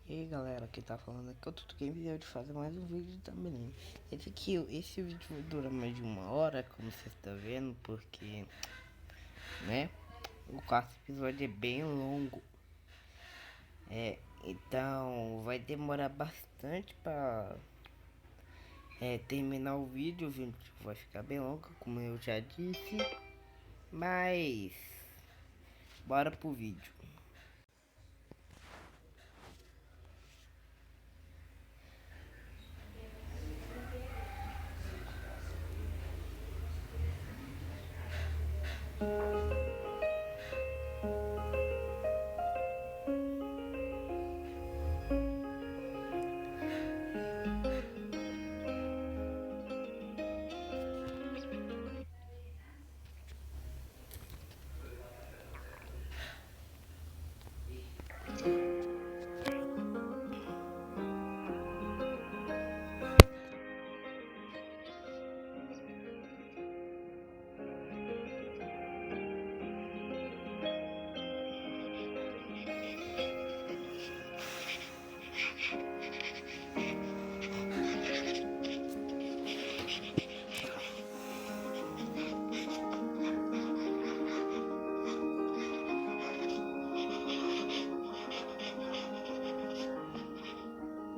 E aí galera, que tá falando aqui, eu tô game de fazer mais um vídeo também. Esse vídeo dura mais de 1 hora, como você está vendo, porque, né, o quarto episódio é bem longo. Então vai demorar bastante pra terminar o vídeo vai ficar bem longo, como eu já disse. Mas, bora pro vídeo.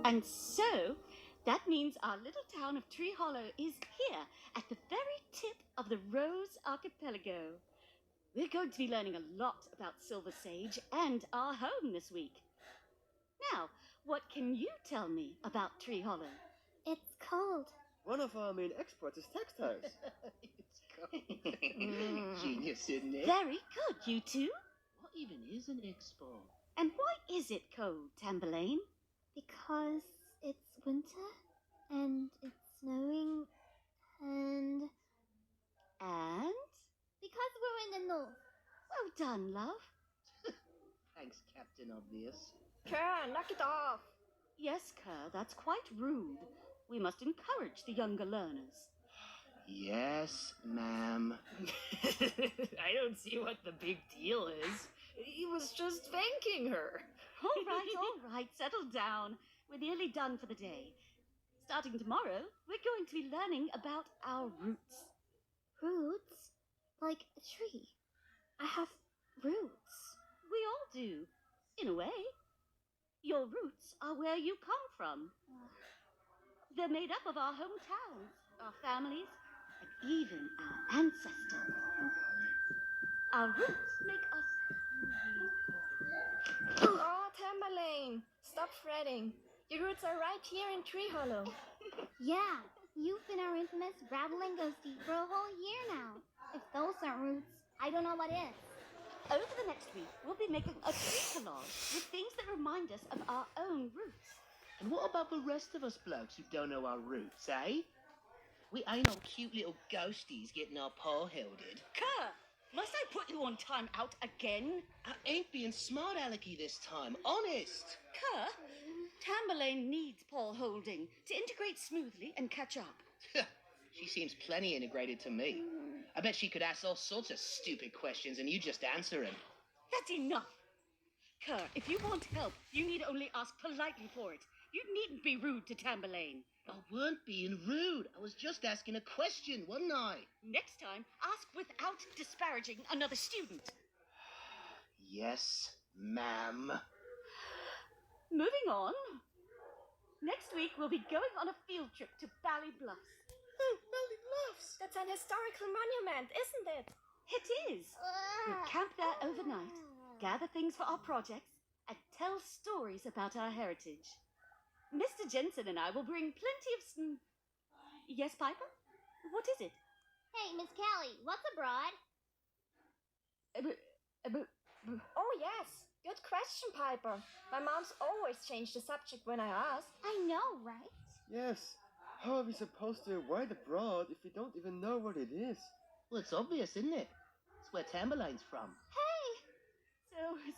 And so, that means our little town of Tree Hollow is here at the very tip of the Rose Archipelago. We're going to be learning a lot about Silver Sage and our home this week. Now, what can you tell me about Tree Hollow? It's cold. One of our main exports is textiles. It's cold. Genius, isn't it? Very good, you two. What even is an export? And why is it cold, Tambelene? Because it's winter and it's snowing and because we're in the north. Well done, love. Thanks, Captain Obvious. Kerr, knock it off. Yes, Kerr, that's quite rude. We must encourage the younger learners. Yes, ma'am. I don't see what the big deal is. He was just thanking her. All right, settle down. We're nearly done for the day. Starting tomorrow, we're going to be learning about our roots. Roots? Like a tree. I have roots. We all do, in a way. Your roots are where you come from. They're made up of our hometowns, our families, and even our ancestors. Our roots make us who we are. Oh, Tambelene, stop fretting. Your roots are right here in Tree Hollow. Yeah, you've been our infamous rattling ghostie for a whole year now. If those aren't roots, I don't know what is. Over the next week, we'll be making a tree collage with things that remind us of our own roots. And what about the rest of us blokes who don't know our roots, eh? We ain't all cute little ghosties getting our paw helded. Kerr, must I put you on time out again? I ain't being smart alecky this time, honest. Kerr, Tambelene needs paw holding to integrate smoothly and catch up. She seems plenty integrated to me. I bet she could ask all sorts of stupid questions and you just answer them. That's enough. Kerr, if you want help, you need only ask politely for it. You needn't be rude to Tambelene. I weren't being rude. I was just asking a question, wasn't I? Next time, ask without disparaging another student. Yes, ma'am. Moving on. Next week, we'll be going on a field trip to Bally Bluffs. Oh, Valley Bluffs. That's an historical monument, isn't it? It is. We'll camp there overnight, gather things for our projects, and tell stories about our heritage. Mr. Jensen and I will bring plenty of Yes, Piper? What is it? Hey, Miss Callie, what's abroad? Oh, yes. Good question, Piper. My mom's always changed the subject when I ask. I know, right? Yes. How are we supposed to avoid abroad if we don't even know what it is? Well, it's obvious, isn't it? It's where Tambeline's from. Hey!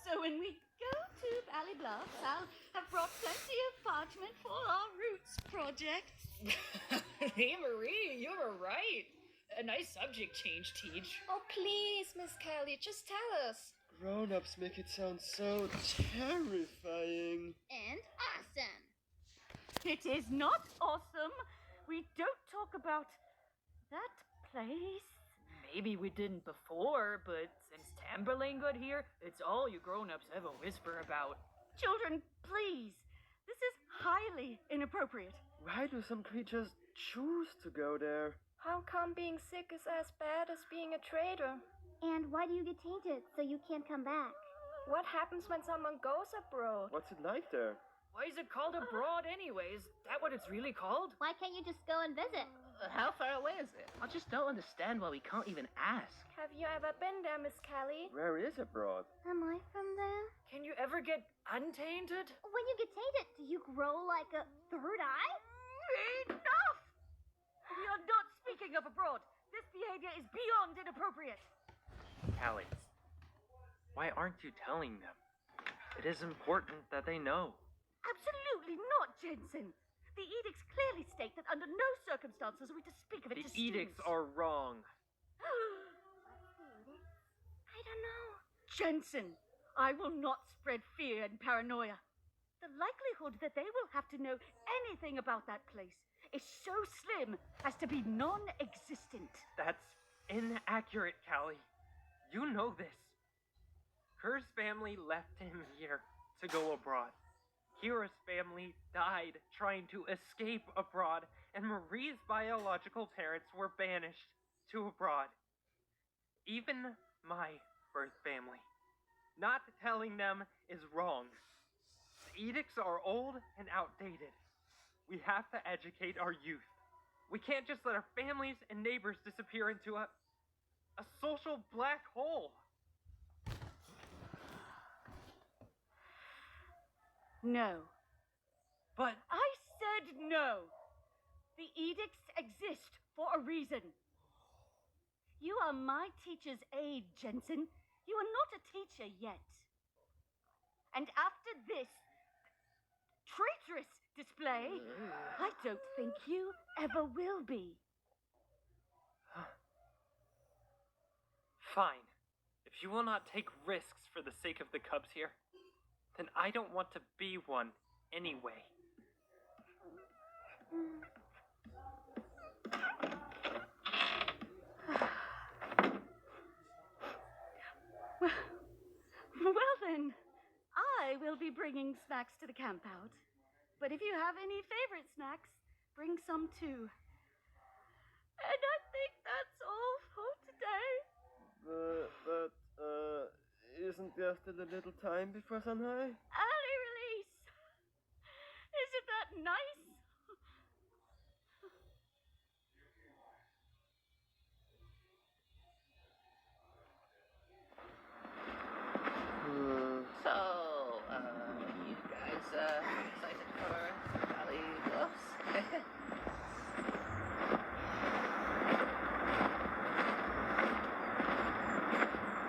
So when we go to Bally Bluffs, I'll have brought plenty of parchment for our roots project. Hey, Marie, you were right. A nice subject change, Teach. Oh, please, Miss Kelly, just tell us. Grown-ups make it sound so terrifying. And It is not awesome. We don't talk about that place. Maybe we didn't before, but since Tamberlane got here, it's all you grown-ups ever whisper about. Children, please. This is highly inappropriate. Why do some creatures choose to go there? How come being sick is as bad as being a traitor? And why do you get tainted so you can't come back? What happens when someone goes abroad? What's it like there? Why is it called abroad anyways? Is that what it's really called? Why can't you just go and visit? How far away is it? I just don't understand why we can't even ask. Have you ever been there, Miss Callie? Where is abroad? Am I from there? Can you ever get untainted? When you get tainted, do you grow like a third eye? Enough! We are not speaking of abroad. This behavior is beyond inappropriate. Callie, why aren't you telling them? It is important that they know. Absolutely not, Jensen. The edicts clearly state that under no circumstances are we to speak of it The to edicts students. are wrong. I don't know. Jensen, I will not spread fear and paranoia. The likelihood that they will have to know anything about that place is so slim as to be non-existent. That's inaccurate, Callie. You know this. Kerr's family left him here to go abroad. Kira's family died trying to escape abroad, and Marie's biological parents were banished to abroad. Even my birth family. Not telling them is wrong. The edicts are old and outdated. We have to educate our youth. We can't just let our families and neighbors disappear into a social black hole. No. But I said no. The edicts exist for a reason. You are my teacher's aide, Jensen. You are not a teacher yet. And after this traitorous display, I don't think you ever will be. fine. If you will not take risks for the sake of the cubs here, then I don't want to be one anyway. Well then, I will be bringing snacks to the campout. But if you have any favorite snacks, bring some too. And I think that's all for today. Isn't there still a little time before Sunhigh? Early release. Isn't that nice? So, you guys excited for Valley Bluffs?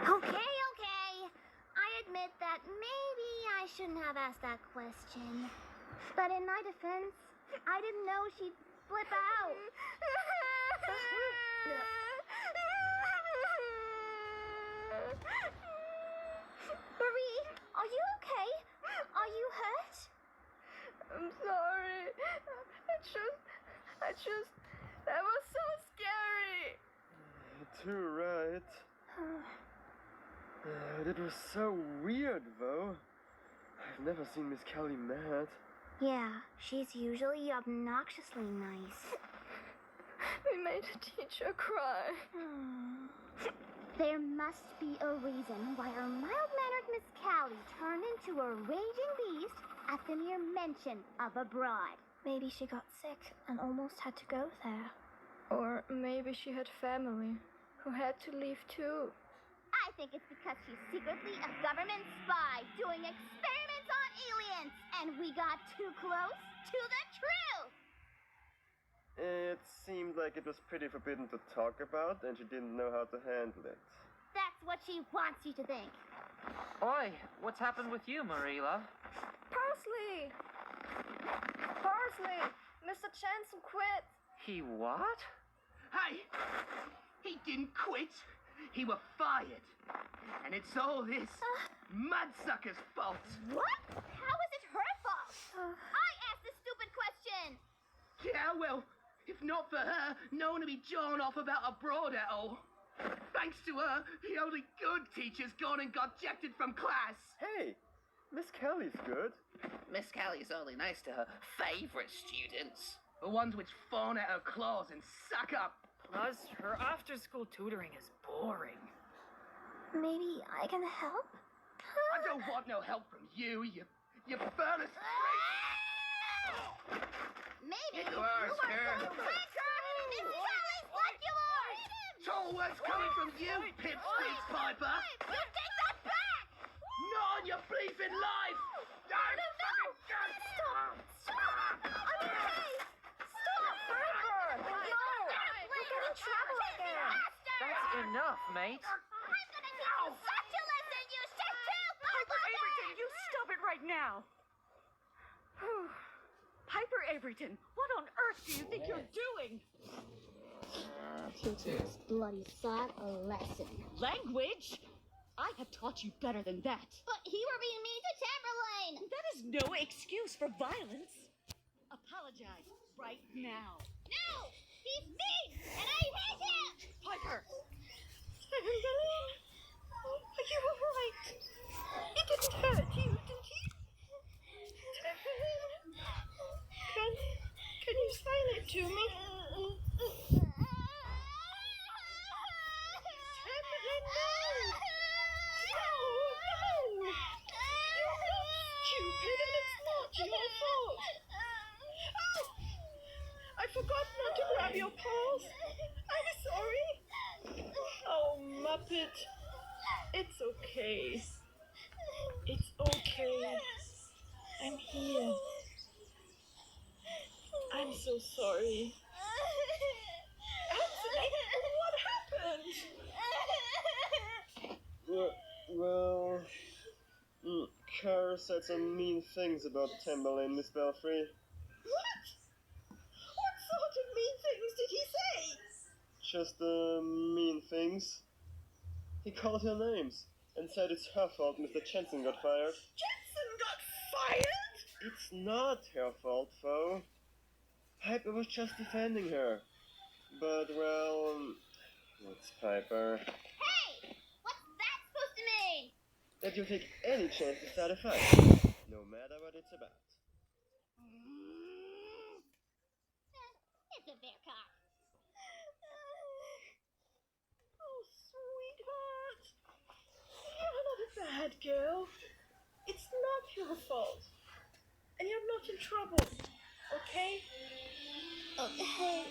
Okay. I admit that maybe I shouldn't have asked that question. But in my defense, I didn't know she'd flip out. Marie, are you okay? Are you hurt? I'm sorry. I just, that was so scary. Too right. It was so weird, though. I've never seen Miss Kelly mad. Yeah, she's usually obnoxiously nice. We made a teacher cry. There must be a reason why our mild-mannered Miss Callie turned into a raging beast at the mere mention of abroad. Maybe she got sick and almost had to go there. Or maybe she had family who had to leave too. I think it's because she's secretly a government spy doing experiments on aliens, and we got too close to the truth. It seemed like it was pretty forbidden to talk about, and she didn't know how to handle it. That's what she wants you to think. Oi, what's happened with you, Marie, love? Parsley! Mr. Jensen quit. He what? Hey! He didn't quit. He were fired. And it's all this mudsucker's fault. What? How is it her fault? I asked this stupid question. If not for her, no one would be jawing off about abroad at all. Thanks to her, the only good teacher's gone and got ejected from class. Hey, Miss Kelly's good. Miss Kelly's only nice to her favourite students. The ones which fawn at her claws and suck up. Plus, her after-school tutoring is boring. Maybe I can help? I don't want no help from you furnace freak. Maybe Get yours, girl. Tall words coming from you, pipsqueak piper. You take that back! Not on your bleeping life! Don't fucking Stop! I'm okay! Stop, Piper! No! We'll get in trouble again! That's enough, mate. I'm gonna teach you such a lesson, you shit too! Piper Averyton, you stop it right now! Piper Averyton, what on earth do you think you're doing? Teaching this bloody sod a lesson. Language? I have taught you better than that. But you were being mean to Tamberlane! That is no excuse for violence. Apologize right now. No! He's mean! And I hate him! Piper! Tamberlane? Are you alright? He didn't hurt you, did he? Tamberlane? Can you sign it to me? I forgot not to grab your paws. I'm sorry. Oh, Muppet. It's okay. It's okay. I'm here. I'm so sorry. Anthony, what happened? Well, Kara said some mean things about Tambelene, Miss Belfry. What? What sort of mean things did he say? Just mean things. He called her names and said it's her fault Mr. Jensen got fired. Jensen got fired? It's not her fault, though. Piper was just defending her. But, well, what's Piper? Hey! What's that supposed to mean? That you'll take any chance to start a fight, no matter what it's about. It's a bear cop. Oh, sweetheart. You're not a bad girl. It's not your fault. And you're not in trouble, okay? Okay.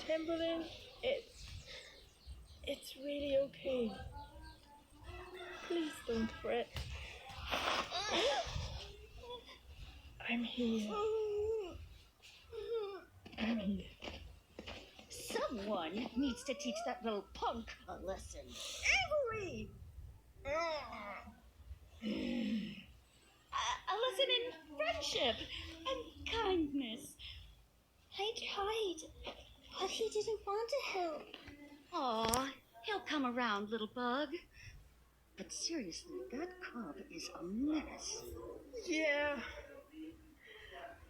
Tamberlane, it's really okay. Please don't fret. I'm here. I'm here. Someone needs to teach that little punk a lesson. Avery! A lesson in friendship and kindness. I tried, but he didn't want to help. Aw, he'll come around, little bug. But seriously, that cub is a menace. Yeah.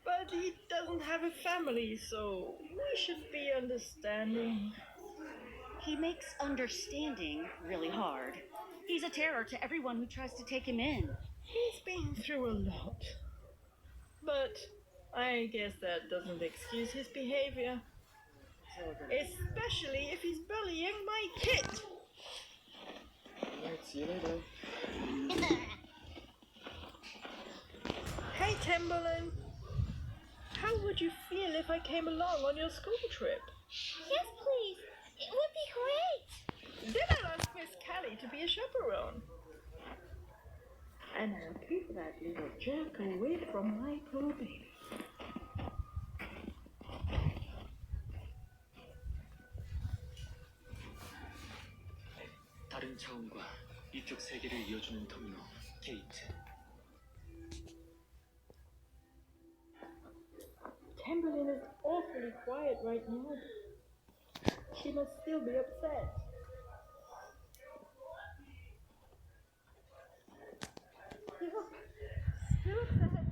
But he doesn't have a family, so we should be understanding. He makes understanding really hard. He's a terror to everyone who tries to take him in. He's been through a lot. But I guess that doesn't excuse his behavior. Especially if he's bullying my kid. Alright, see you later. Hey, Tamberlane. How would you feel if I came along on your school trip? Yes, please. It would be great. Then I'll ask Miss Callie to be a chaperone. And I'll keep that little jerk away from my poor baby. 다른 차원과 이쪽 세계를 이어주는 터미널 게이트. Tamberlane is awfully quiet right now. She must still be upset. Yep, still upset.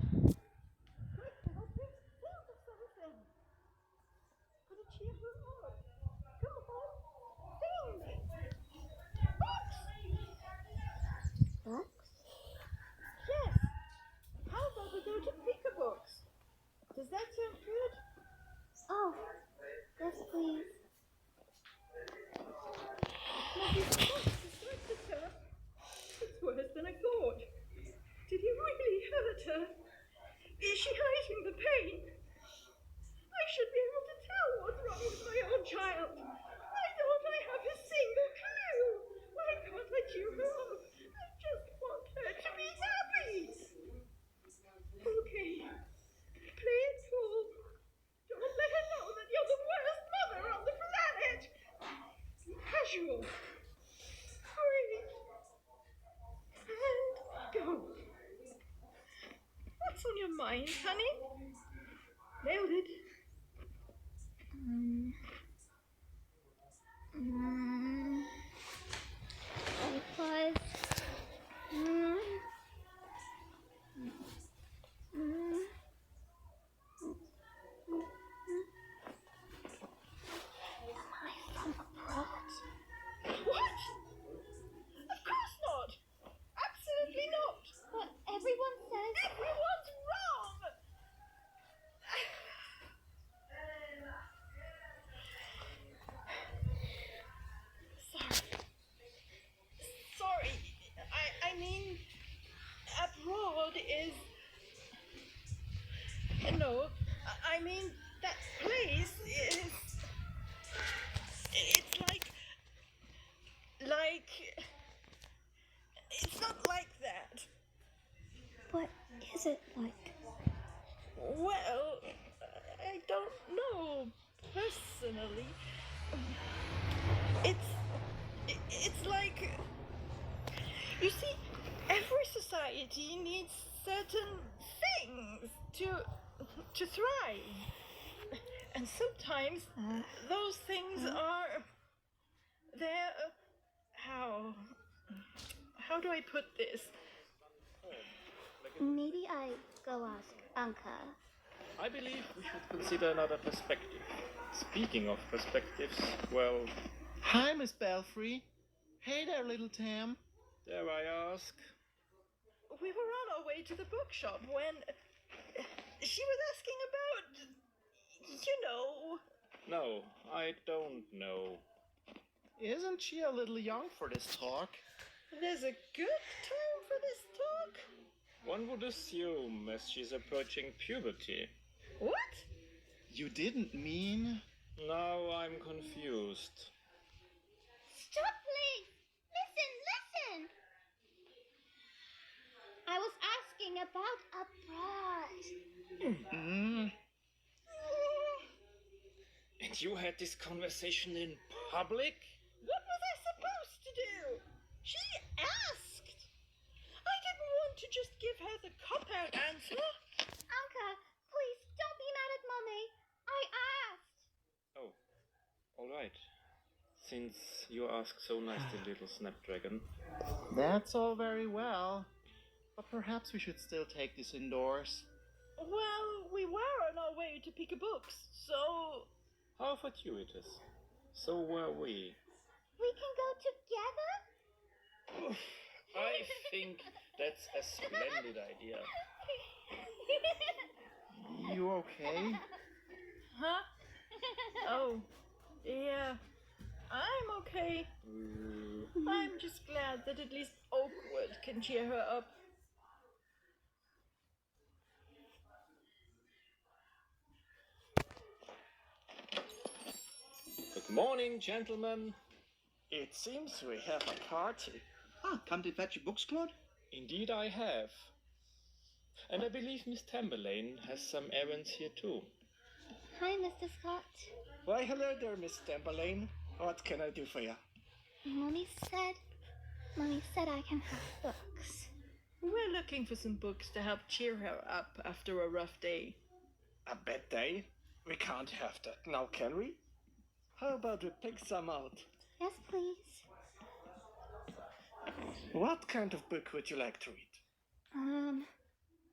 What's on your mind, honey? Nailed it. Because am I from abroad? What? Of course not. Absolutely not. But everyone says Everyone's wrong. Sorry. I mean, abroad is. No, I mean that place is. It's like. It's not like that. What is it like? Well, I don't know personally. It's like, you see, every society needs certain things to thrive, and sometimes those things are there. How do I put this? maybe I go ask Anka. I believe we should consider another perspective. Speaking of perspectives, well, Hi, Miss Belfry. Hey there, little Tam. dare I ask? We were on our way to the bookshop when she was asking about, No, I don't know. Isn't she a little young for this talk? there's a good time for this talk. One would assume as she's approaching puberty. What? You didn't mean... Now I'm confused. Stop, please! Listen! I was asking about abroad. And you had this conversation in public? What was I supposed to do? She asked. I didn't want to just give her the cop-out answer. Anka, please don't be mad at Mommy. I asked. Oh, all right. Since you ask so nicely, little snapdragon. That's all very well. But perhaps we should still take this indoors. Well, we were on our way to pick a books, so... How fortuitous. So were we. We can go together? I think that's a splendid idea. You okay? Huh? Oh, yeah. I'm okay. I'm just glad that at least Oakwood can cheer her up. Good morning, gentlemen. It seems we have a party. Ah, come to fetch your books, Claude? Indeed I have. And I believe Miss Tambelene has some errands here too. Hi, Mr. Scott. Why, hello there, Miss Tambelene. What can I do for you? Mommy said I can have books. We're looking for some books to help cheer her up after a rough day. A bad day? We can't have that now, can we? How about we pick some out? Yes, please. What kind of book would you like to read?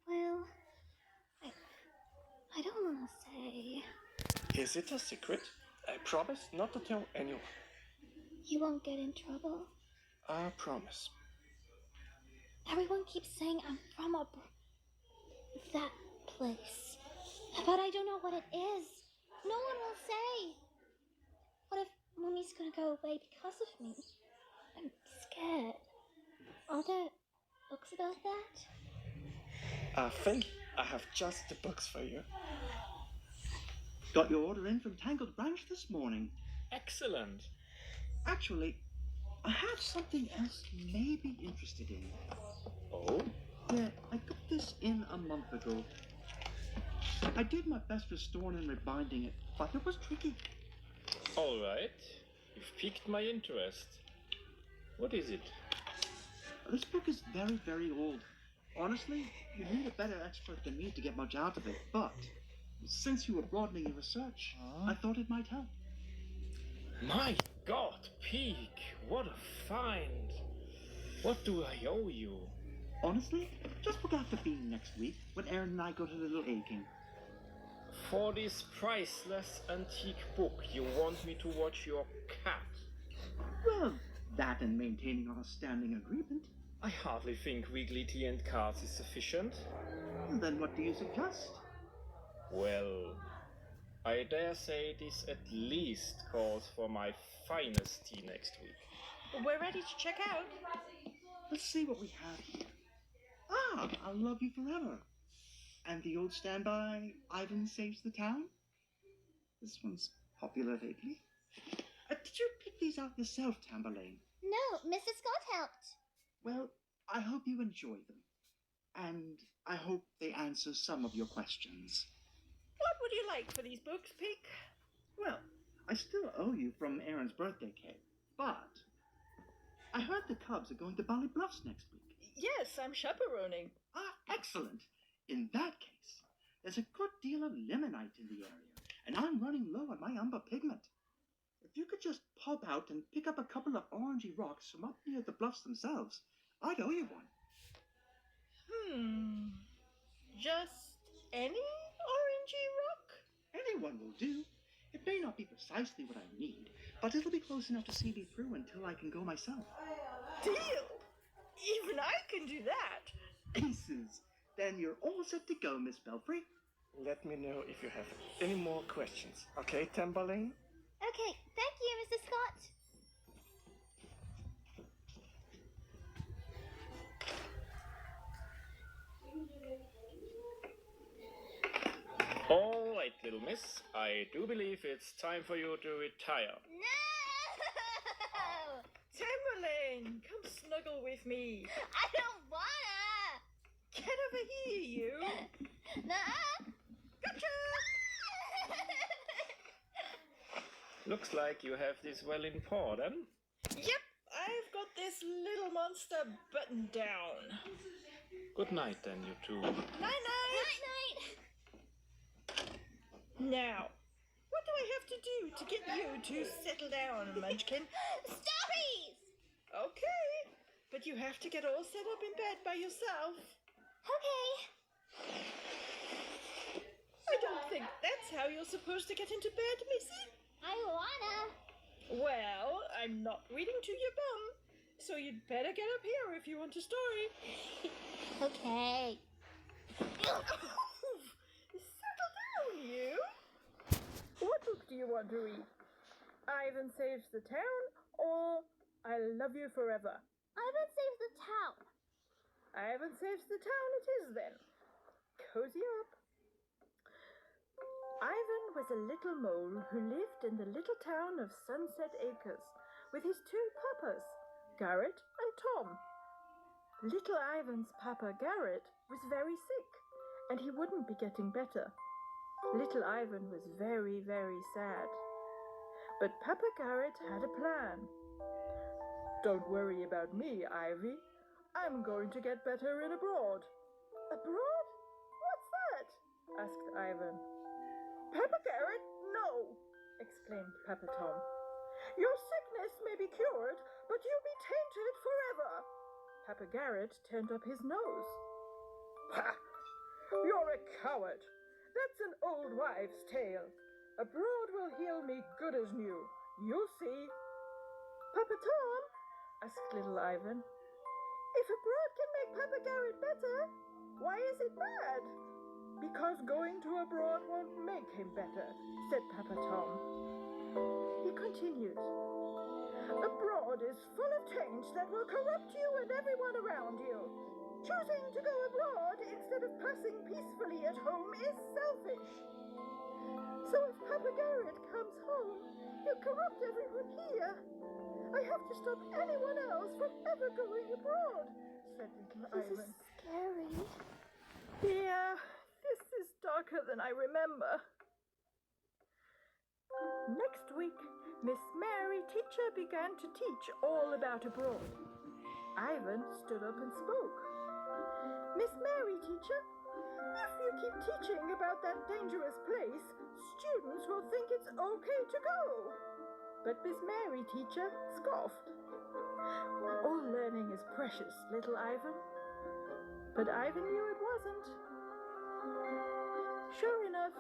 Well, I don't want to say. Is it a secret? I promise not to tell anyone. You won't get in trouble. I promise. Everyone keeps saying I'm from that place. But I don't know what it is. No one will say. What if Mommy's gonna go away because of me? I'm scared. Are there books about that? I think I have just the books for you. Got your order in from Tangled Branch this morning. Excellent. Actually, I have something else you may be interested in. Oh? Yeah, I got this in a month ago. I did my best restoring and rebinding it, but it was tricky. All right. You've piqued my interest. What is it? This book is very, very old. Honestly, you need a better expert than me to get much out of it, but since you were broadening your research, I thought it might help. My God, Peak, what a find! What do I owe you? Honestly, just look out for Bean next week when Aaron and I go to the Little Aching. For this priceless antique book, you want me to watch your cat? Well, that and maintaining our standing agreement. I hardly think weekly tea and cards is sufficient. Then what do you suggest? Well, I dare say this at least calls for my finest tea next week. We're ready to check out. Let's see what we have here. Ah, I'll love you forever. And the old standby, Ivan Saves the Town? This one's popular lately. Did you pick these out yourself, Tambelene? No, Mrs. Scott helped. Well, I hope you enjoy them. And I hope they answer some of your questions. What would you like for these books, Peak? Well, I still owe you from Aaron's birthday cake, but I heard the Cubs are going to Bally Bluffs next week. Yes, I'm chaperoning. Ah, excellent. In that case, there's a good deal of limonite in the area, and I'm running low on my umber pigment. If you could just pop out and pick up a couple of orangey rocks from up near the bluffs themselves, I'd owe you one. Just any orangey rock? Anyone will do. It may not be precisely what I need, but it'll be close enough to see me through until I can go myself. Deal! Even I can do that. Aces! Then you're all set to go, Miss Belfry. Let me know if you have any more questions. Okay, Tambelene? Okay, thank you, Mrs. Scott. All right, little miss. I do believe it's time for you to retire. No! Tambelene, come snuggle with me. I don't wanna! Get over here, you. Nuh-uh. Gotcha! Looks like you have this well in paw, then. Yep, I've got this little monster buttoned down. Good night, then, you two. Night-night! Night-night! Now, what do I have to do to get you to settle down, Munchkin? Stoppies! Okay, but you have to get all set up in bed by yourself. Okay. I don't think that's how you're supposed to get into bed, Missy. I wanna. Well, I'm not reading to your bum, so you'd better get up here if you want a story. Okay. Settle down, you. What book do you want to read? Ivan Saves the Town or I Love You Forever? Ivan Saves the Town. Ivan Saves the Town it is then. Cozy up. Ivan was a little mole who lived in the little town of Sunset Acres with his two papas, Garrett and Tom. Little Ivan's papa Garrett was very sick and he wouldn't be getting better. Little Ivan was very, very sad. But Papa Garrett had a plan. Don't worry about me, Ivy. I'm going to get better in abroad. Abroad? What's that? Asked Ivan. Papa Garrett, no, exclaimed Papa Tom. Your sickness may be cured, but you'll be tainted forever. Papa Garrett turned up his nose. Ha! You're a coward. That's an old wives' tale. Abroad will heal me good as new. You'll see. Papa Tom, asked little Ivan, if abroad can make Papa Garrett better, why is it bad? Because going to abroad won't make him better, said Papa Tom. He continued, abroad is full of taint that will corrupt you and everyone around you. Choosing to go abroad instead of passing peacefully at home is selfish. So if Papa Garrett comes home, he'll corrupt everyone here. I have to stop anyone else from ever going abroad, said little Ivan. This is scary. Yeah, this is darker than I remember. Next week, Miss Mary Teacher began to teach all about abroad. Ivan stood up and spoke. Miss Mary, teacher, if you keep teaching about that dangerous place, students will think it's okay to go. But Miss Mary, teacher, scoffed. All learning is precious, little Ivan. But Ivan knew it wasn't. Sure enough,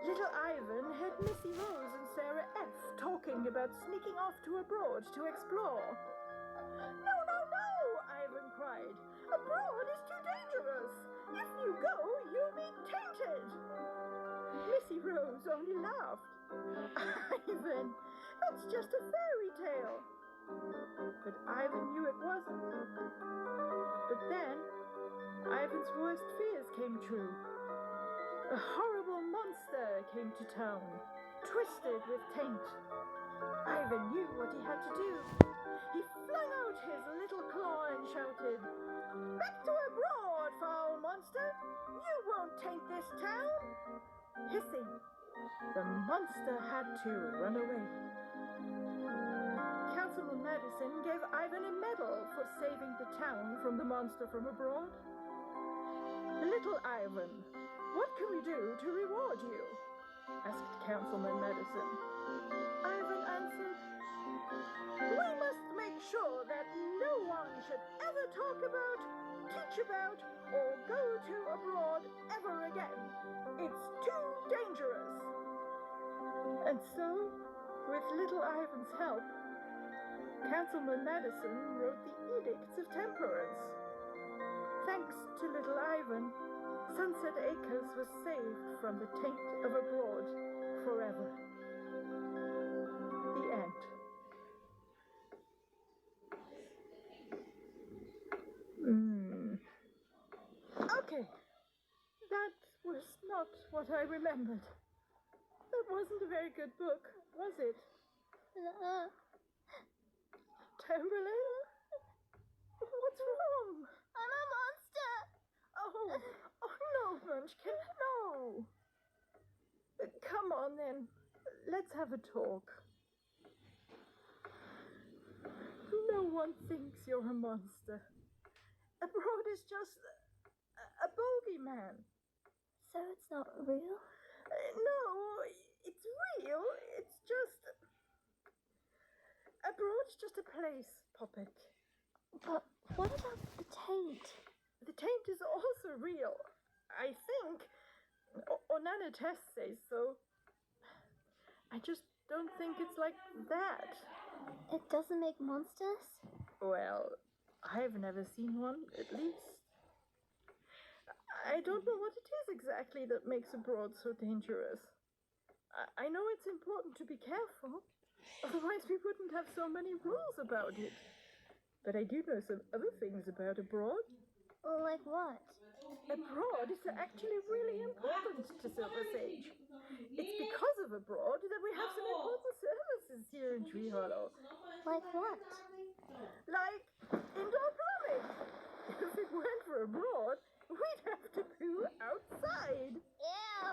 little Ivan heard Missy Rose and Sarah F. talking about sneaking off to abroad to explore. No, no, no, Ivan cried. Abroad is too dangerous. If you go, you'll be tainted. Missy Rose only laughed. Ivan, that's just a fairy tale. But Ivan knew it wasn't. But then, Ivan's worst fears came true. A horrible monster came to town, twisted with taint. Ivan knew what he had to do. He flung out his little claw and shouted, "Back to abroad, foul monster! You won't taint this town!" Hissing, the monster had to run away. Councilman Madison gave Ivan a medal for saving the town from the monster from abroad. Little Ivan, what can we do to reward you? Asked Councilman Madison. Ivan answered, "We must make sure that no one should ever talk about, teach about, or go to abroad ever again. It's too dangerous." And so, with little Ivan's help, Councilman Madison wrote the Edicts of Temperance. Thanks to little Ivan, Sunset Acres was saved from the taint of abroad forever. The end. Okay, that was not what I remembered. That wasn't a very good book, was it? Tambelene? What's wrong? I'm a monster! Oh no, Munchkin, no. Come on then, let's have a talk. No one thinks you're a monster. Abroad is just a bogeyman. So it's not real? No, it's real. It's just... Abroad's just a place, Poppet. But what about the taint? The taint is also real, I think. Or Nana Tess says so. I just don't think it's like that. It doesn't make monsters? Well, I've never seen one, at least. I don't know what it is exactly that makes abroad so dangerous. I know it's important to be careful, otherwise we wouldn't have so many rules about it. But I do know some other things about abroad. Like what? Abroad is actually really important to Silver Sage. It's because of abroad that we have some important services here in Tree Hollow. Like what? Like indoor plumbing. If it weren't for abroad, we'd have to poo outside. Ew!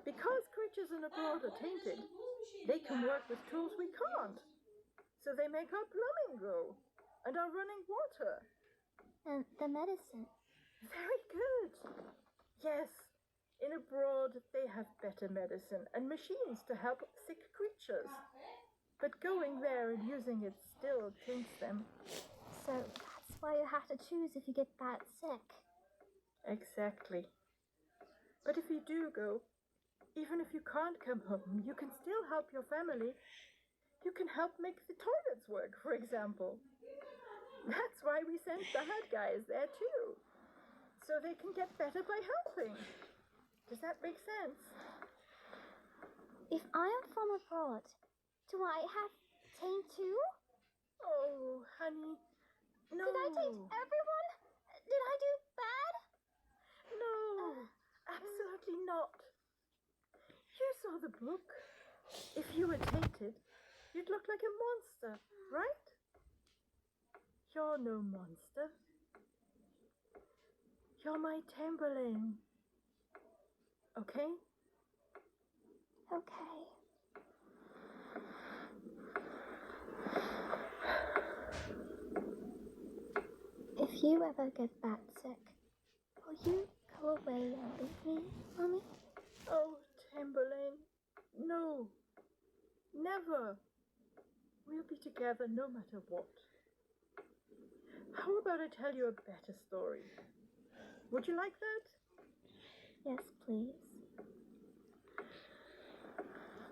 Because creatures in abroad are tainted, they can work with tools we can't. So they make our plumbing go, and our running water. And the medicine. Very good. Yes, in abroad they have better medicine and machines to help sick creatures. But going there and using it still taints them. So that's why you have to choose if you get that sick. Exactly. But if you do go, even if you can't come home, you can still help your family. You can help make the toilets work, for example. That's why we send bad guys there too. So they can get better by helping. Does that make sense? If I am from abroad, do I have taint too? Oh, honey, no. Did I taint everyone? Did I do bad? No, absolutely not. You saw the book. If you were tainted, you'd look like a monster, right? You're no monster. You're my tambelene. Okay? Okay. If If you ever get that sick, will you go away and leave me, Mommy? Oh, Tambelene, no, never. We'll be together no matter what. How about I tell you a better story? Would you like that? Yes, please.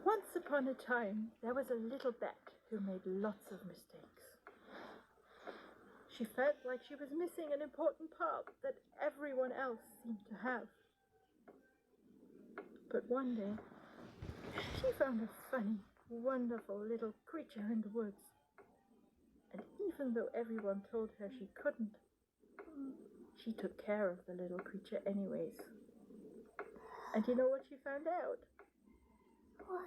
Once upon a time, there was a little bat who made lots of mistakes. She felt like she was missing an important part that everyone else seemed to have. But one day, she found a funny, wonderful little creature in the woods. And even though everyone told her she couldn't, she took care of the little creature anyways. And you know what she found out? What?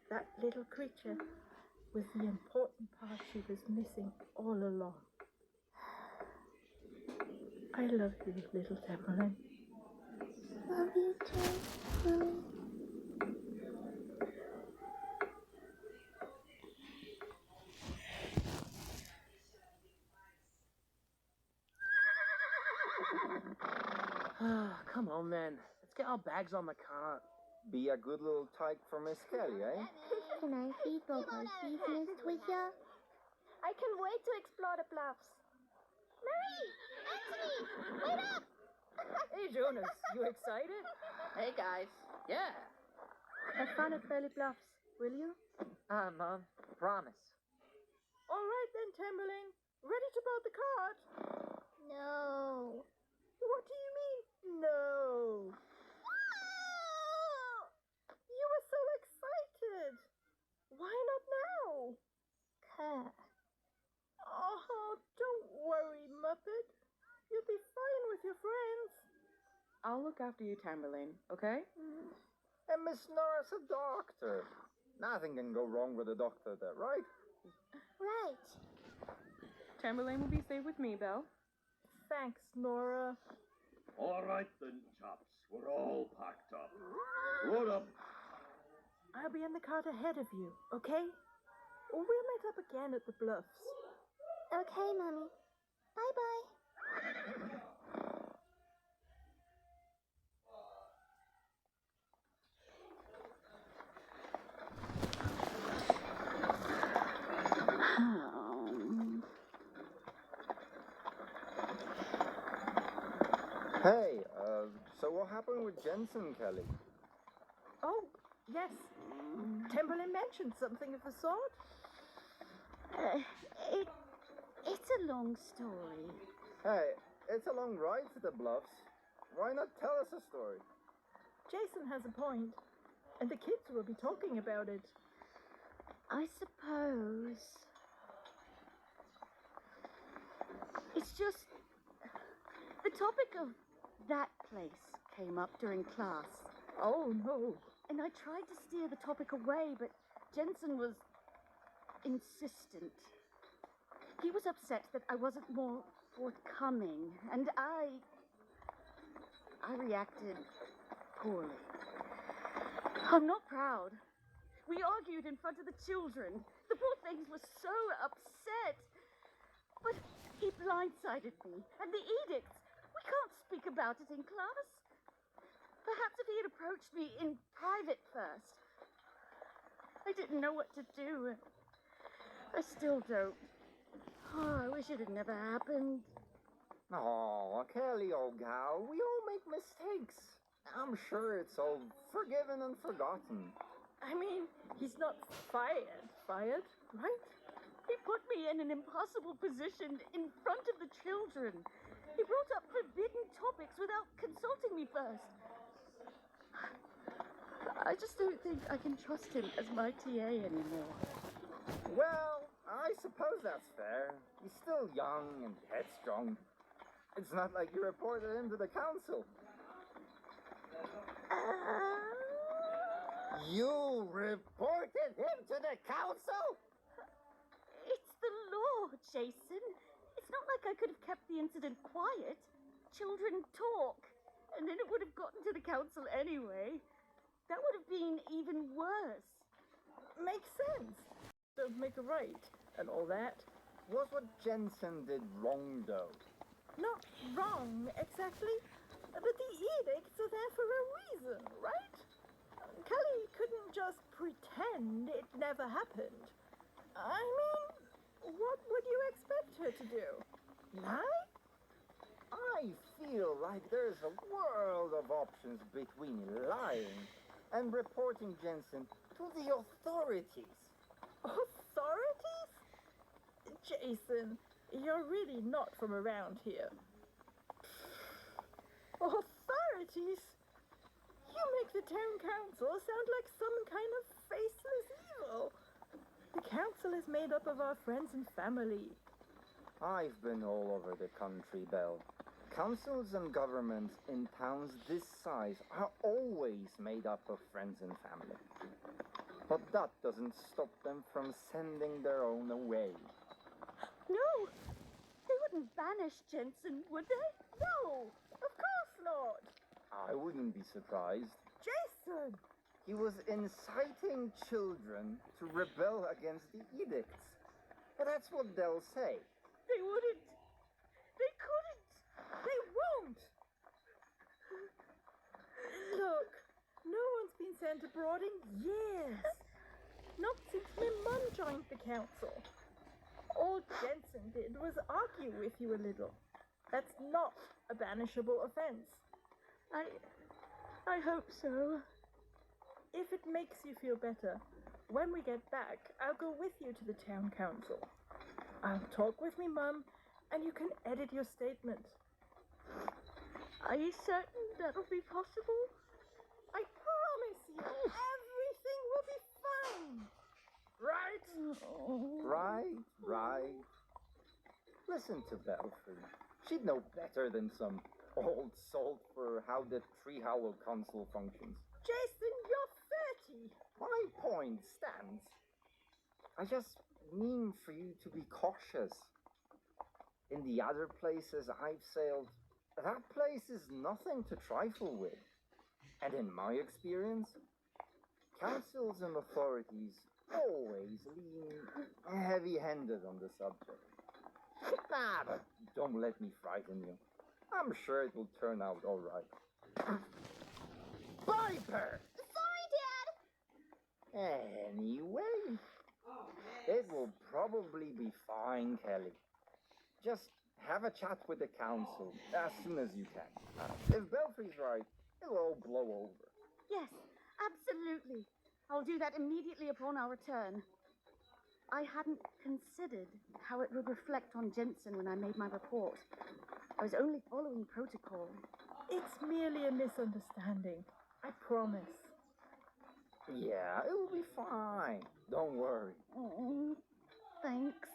That little creature was the important part she was missing all along. I love you, little Tambelene. Love you too, Mommy. Come on then. Let's get our bags on the cart. Be a good little tyke for Miss Kelly, eh? Can I feed Bobo's business with ya? I can wait to explore the bluffs. Marie! Anthony! Wait up! Hey, Jonas, you excited? Hey guys. Yeah. Have fun at Belly Bluffs, will you? Mom. Promise. All right then, Tambelene. Ready to board the cart? No. What do you mean, no? You were so excited. Why not now? Oh, don't worry, Muppet. You'll be fine with your friends. I'll look after you, Tambelene, okay? And Miss Nora's a doctor. Nothing can go wrong with a doctor there, right? Right. Tambelene will be safe with me, Belle. Thanks, Nora. All right then, chaps. We're all packed up. Load up. I'll be in the cart ahead of you, okay? Or we'll meet up again at the bluffs. Okay, Mommy. Bye-bye. Hey, so what happened with Jensen, Kelly? Oh, yes. Tambelene mentioned something of the sort. It's a long story. Hey, it's a long ride to the bluffs. Why not tell us a story? Jason has a point, and the kids will be talking about it. I suppose. It's just the topic of that place came up during class. Oh, no. And I tried to steer the topic away, but Jensen was insistent. He was upset that I wasn't more forthcoming, and I reacted poorly. I'm not proud. We argued in front of the children. The poor things were so upset. But he blindsided me, and the edicts. We can't speak about it in class. Perhaps if he had approached me in private first. I didn't know what to do. I still don't. Oh, I wish it had never happened. Oh, Kelly, old gal, we all make mistakes. I'm sure it's all forgiven and forgotten. I mean, he's not fired, right? He put me in an impossible position in front of the children. He brought up forbidden topics without consulting me first. I just don't think I can trust him as my TA anymore. Well, I suppose that's fair. He's still young and headstrong. It's not like you reported him to the council. You reported him to the council? It's the law, Jason. It's not like I could have kept the incident quiet. Children talk, and then it would have gotten to the council anyway. That would have been even worse. Makes sense. Don't make a right and all that. was what Jensen did wrong, though? Not wrong, exactly. But the edicts are there for a reason, right? Kelly couldn't just pretend it never happened. I mean, what would you expect her to do? Lie? I feel like there's a world of options between lying and reporting Jensen to the authorities. Authorities? Jason, you're really not from around here. Authorities? You make the town council sound like some kind of faceless evil. The council is made up of our friends and family. I've been all over the country, Belle. Councils and governments in towns this size are always made up of friends and family. But that doesn't stop them from sending their own away. No! They wouldn't banish Jensen, would they? No! Of course not! I wouldn't be surprised. Jason! He was inciting children to rebel against the edicts. But that's what they'll say. They wouldn't. They couldn't. They won't. Look, no one's been sent abroad in years. Not since my mum joined the council. All Jensen did was argue with you a little. That's not a banishable offense. I hope so. If it makes you feel better, when we get back, I'll go with you to the town council. I'll talk with me mum, and you can edit your statement. Are you certain that'll be possible? I promise you, everything will be fine. Right? Right. Listen to Belfry. She'd know better than some old salt for how the Tree Hollow Council functions. Jason, you're 30. My point stands. I just mean for you to be cautious. In the other places I've sailed, that place is nothing to trifle with. And in my experience, councils and authorities always lean heavy-handed on the subject. Nah, but don't let me frighten you. I'm sure it will turn out all right. Piper! Sorry, Dad! Anyway, it will probably be fine, Kelly. Just have a chat with the council as soon as you can. If Belfry's right, it'll all blow over. Yes, absolutely. I'll do that immediately upon our return. I hadn't considered how it would reflect on Jensen when I made my report. I was only following protocol. It's merely a misunderstanding. I promise. Yeah, it will be fine. Don't worry. Thanks.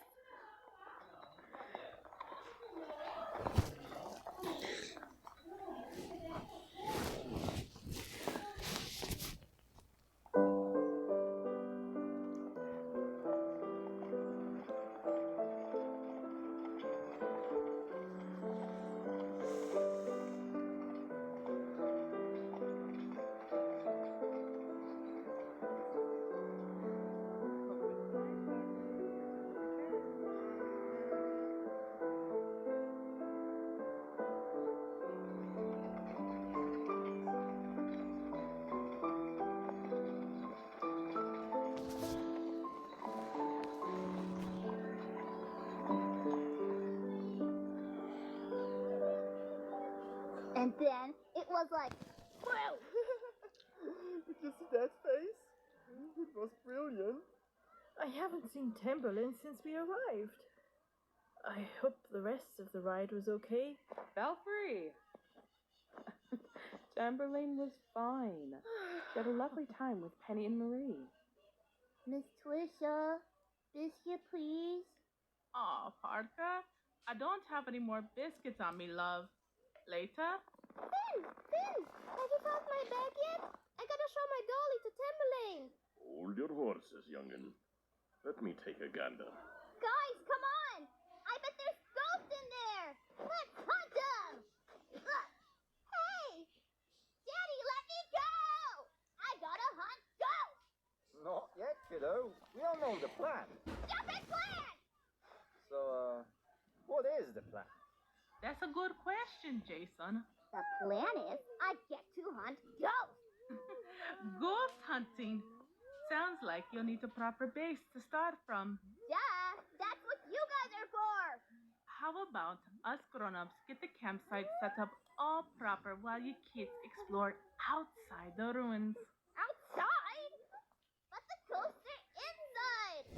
And then it was like, whoa! Did you see that face? It was brilliant. I haven't seen Tambelene since we arrived. I hope the rest of the ride was okay. Belfry! Tambelene was fine. She had a lovely time with Penny and Marie. Miss Twisha, this here, please. Aw, Parker, I don't have any more biscuits on me, love. Later? Finn! Have you found my bag yet? I gotta show my dolly to Tambelene. Hold your horses, young'un. Let me take a gander. Guys, come on! I bet there's ghosts in there! Let's hunt them! Hey! Daddy, let me go! I gotta hunt ghosts! Not yet, kiddo. We all know the plan. Stupid plan! So, the plan? That's a good question, Jason. The plan is I get to hunt ghosts. Ghost hunting. Sounds like you'll need a proper base to start from. Duh, that's what you guys are for. How about us grown-ups get the campsite set up all proper while you kids explore outside the ruins? Outside? But the ghosts are inside.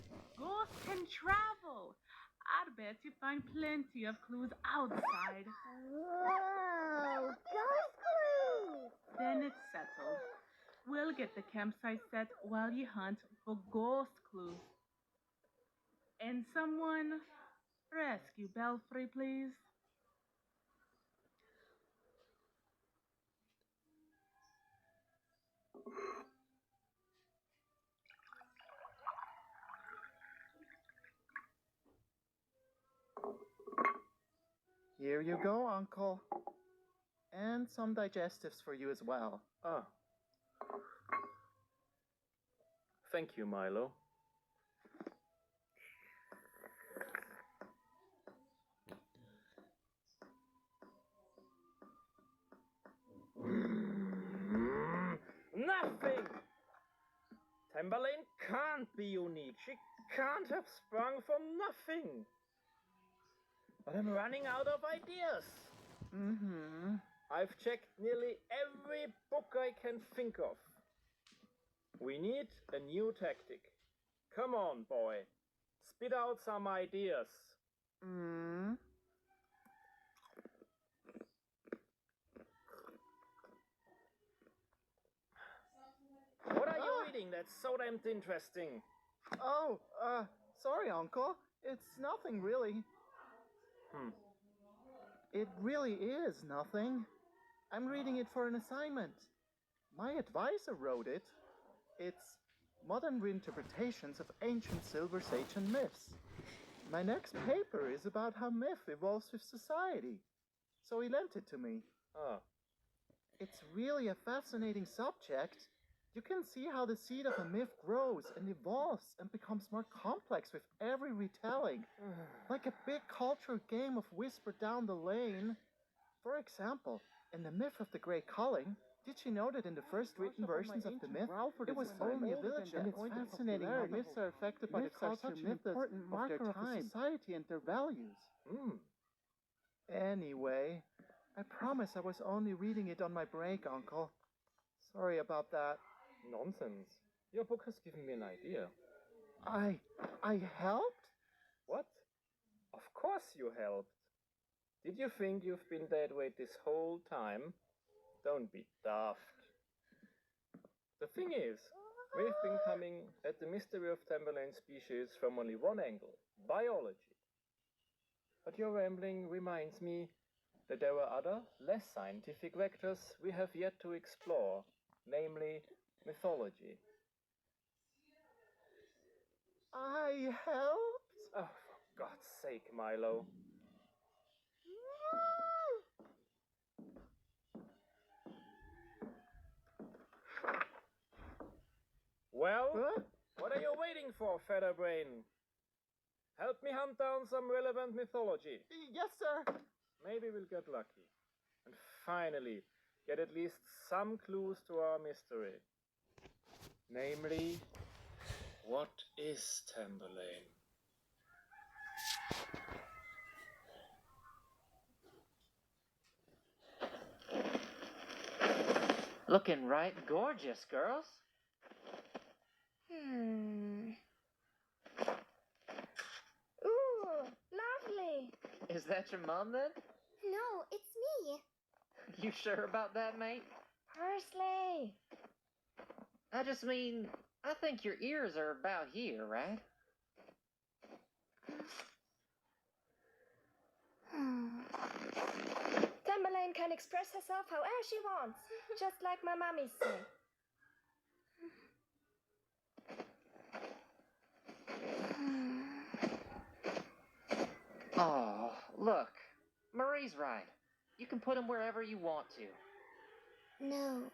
Ghosts can travel. I bet you find plenty of clues outside. Whoa, ghost clues. Then it's settled. We'll get the campsite set while you hunt for ghost clues. And someone rescue Belfry, please. Here you go, Uncle. And some digestives for you as well. Ah. Thank you, Milo. Nothing! Tambelene can't be unique. She can't have sprung from nothing. But I'm running out of ideas. Mm-hmm. I've checked nearly every book I can think of. We need a new tactic. Come on, boy. Spit out some ideas. Mm. What are you reading that's so damned interesting? Oh, sorry, Uncle. It's nothing really. It really is nothing. I'm reading it for an assignment. My advisor wrote it. It's Modern Reinterpretations of Ancient Silver Sage and Myths. My next paper is about how myth evolves with society. So he lent it to me. Ah. It's really a fascinating subject. You can see how the seed of a myth grows and evolves and becomes more complex with every retelling. Like a big cultural game of whisper down the lane. For example, in the myth of the Grey Culling, did you know that in the first written versions of the myth, it was only a village? And it's fascinating how myths are affected by the culture and myth of their time, society and their values. Anyway, I promise I was only reading it on my break, Uncle. Sorry about that. Nonsense. Your book has given me an idea. I helped? What? Of course you helped. Did you think you've been that way this whole time? Don't be daft. The thing is, we've been coming at the mystery of tambelene species from only one angle, biology. But your rambling reminds me that there are other, less scientific vectors we have yet to explore, namely mythology. I helped? Oh, for God's sake, Milo. Well, what are you waiting for, Featherbrain? Help me hunt down some relevant mythology. Yes, sir. Maybe we'll get lucky. And finally, get at least some clues to our mystery. Namely, what is tambelene? Looking right gorgeous, girls. Ooh, lovely. Is that your mom, then? No, it's me. You sure about that, mate? Parsley. I just mean, I think your ears are about here, right? Tambelene can express herself however she wants, just like my mommy say. Oh, look. Marie's right. You can put them wherever you want to. No.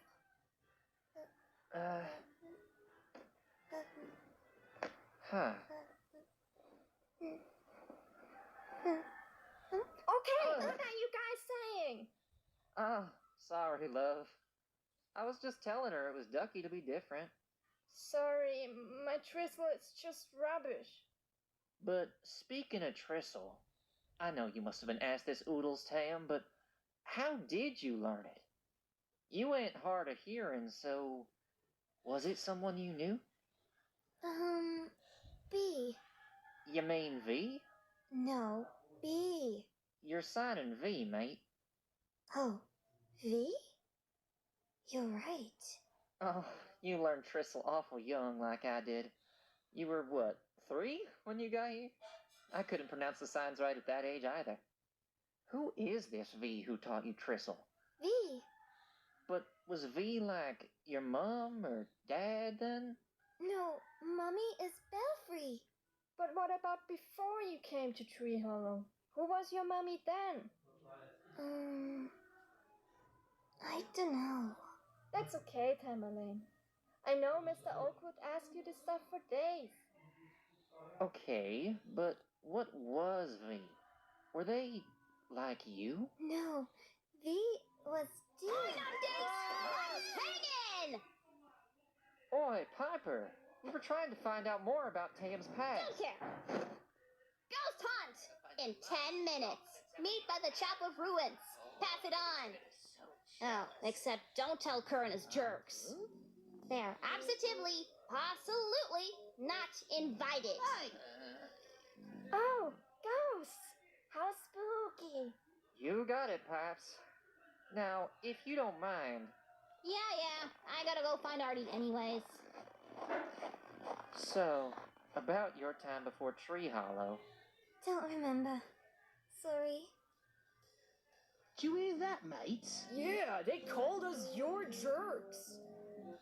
Huh. Oh, sorry, love. I was just telling her it was ducky to be different. Sorry, my tristle is just rubbish. But speaking of tristle, I know you must have been asked this oodles, Tam, but how did you learn it? You ain't hard of hearing, so was it someone you knew? B. You mean V? No, B. You're signing V, mate. Oh, V? You're right. Oh, you learned tristle awful young like I did. You were, what, 3 when you got here? I couldn't pronounce the signs right at that age either. Who is this V who taught you tristle? V. But was V like your mom or dad then? No, Mummy is Belfry. But what about before you came to Tree Hollow? Who was your mummy then? I don't know. That's okay, Tambelene. I know Mr. Oakwood asked you this stuff for days. Okay, but what was V? Were they like you? No, V was D. Hang in! Oi, Piper! We were trying to find out more about Tam's past. Don't care. Ghost hunt! In 10 minutes. Meet by the Chap of Ruins. Pass it on. Oh, except don't tell Curran his jerks. They're absolutely, absolutely not invited. Oh, ghosts! How spooky. You got it, Pipes. Now, if you don't mind... Yeah, I gotta go find Artie anyways. So, about your time before Tree Hollow... Don't remember. Sorry. Did you hear that, mates? Yeah, they called us your jerks.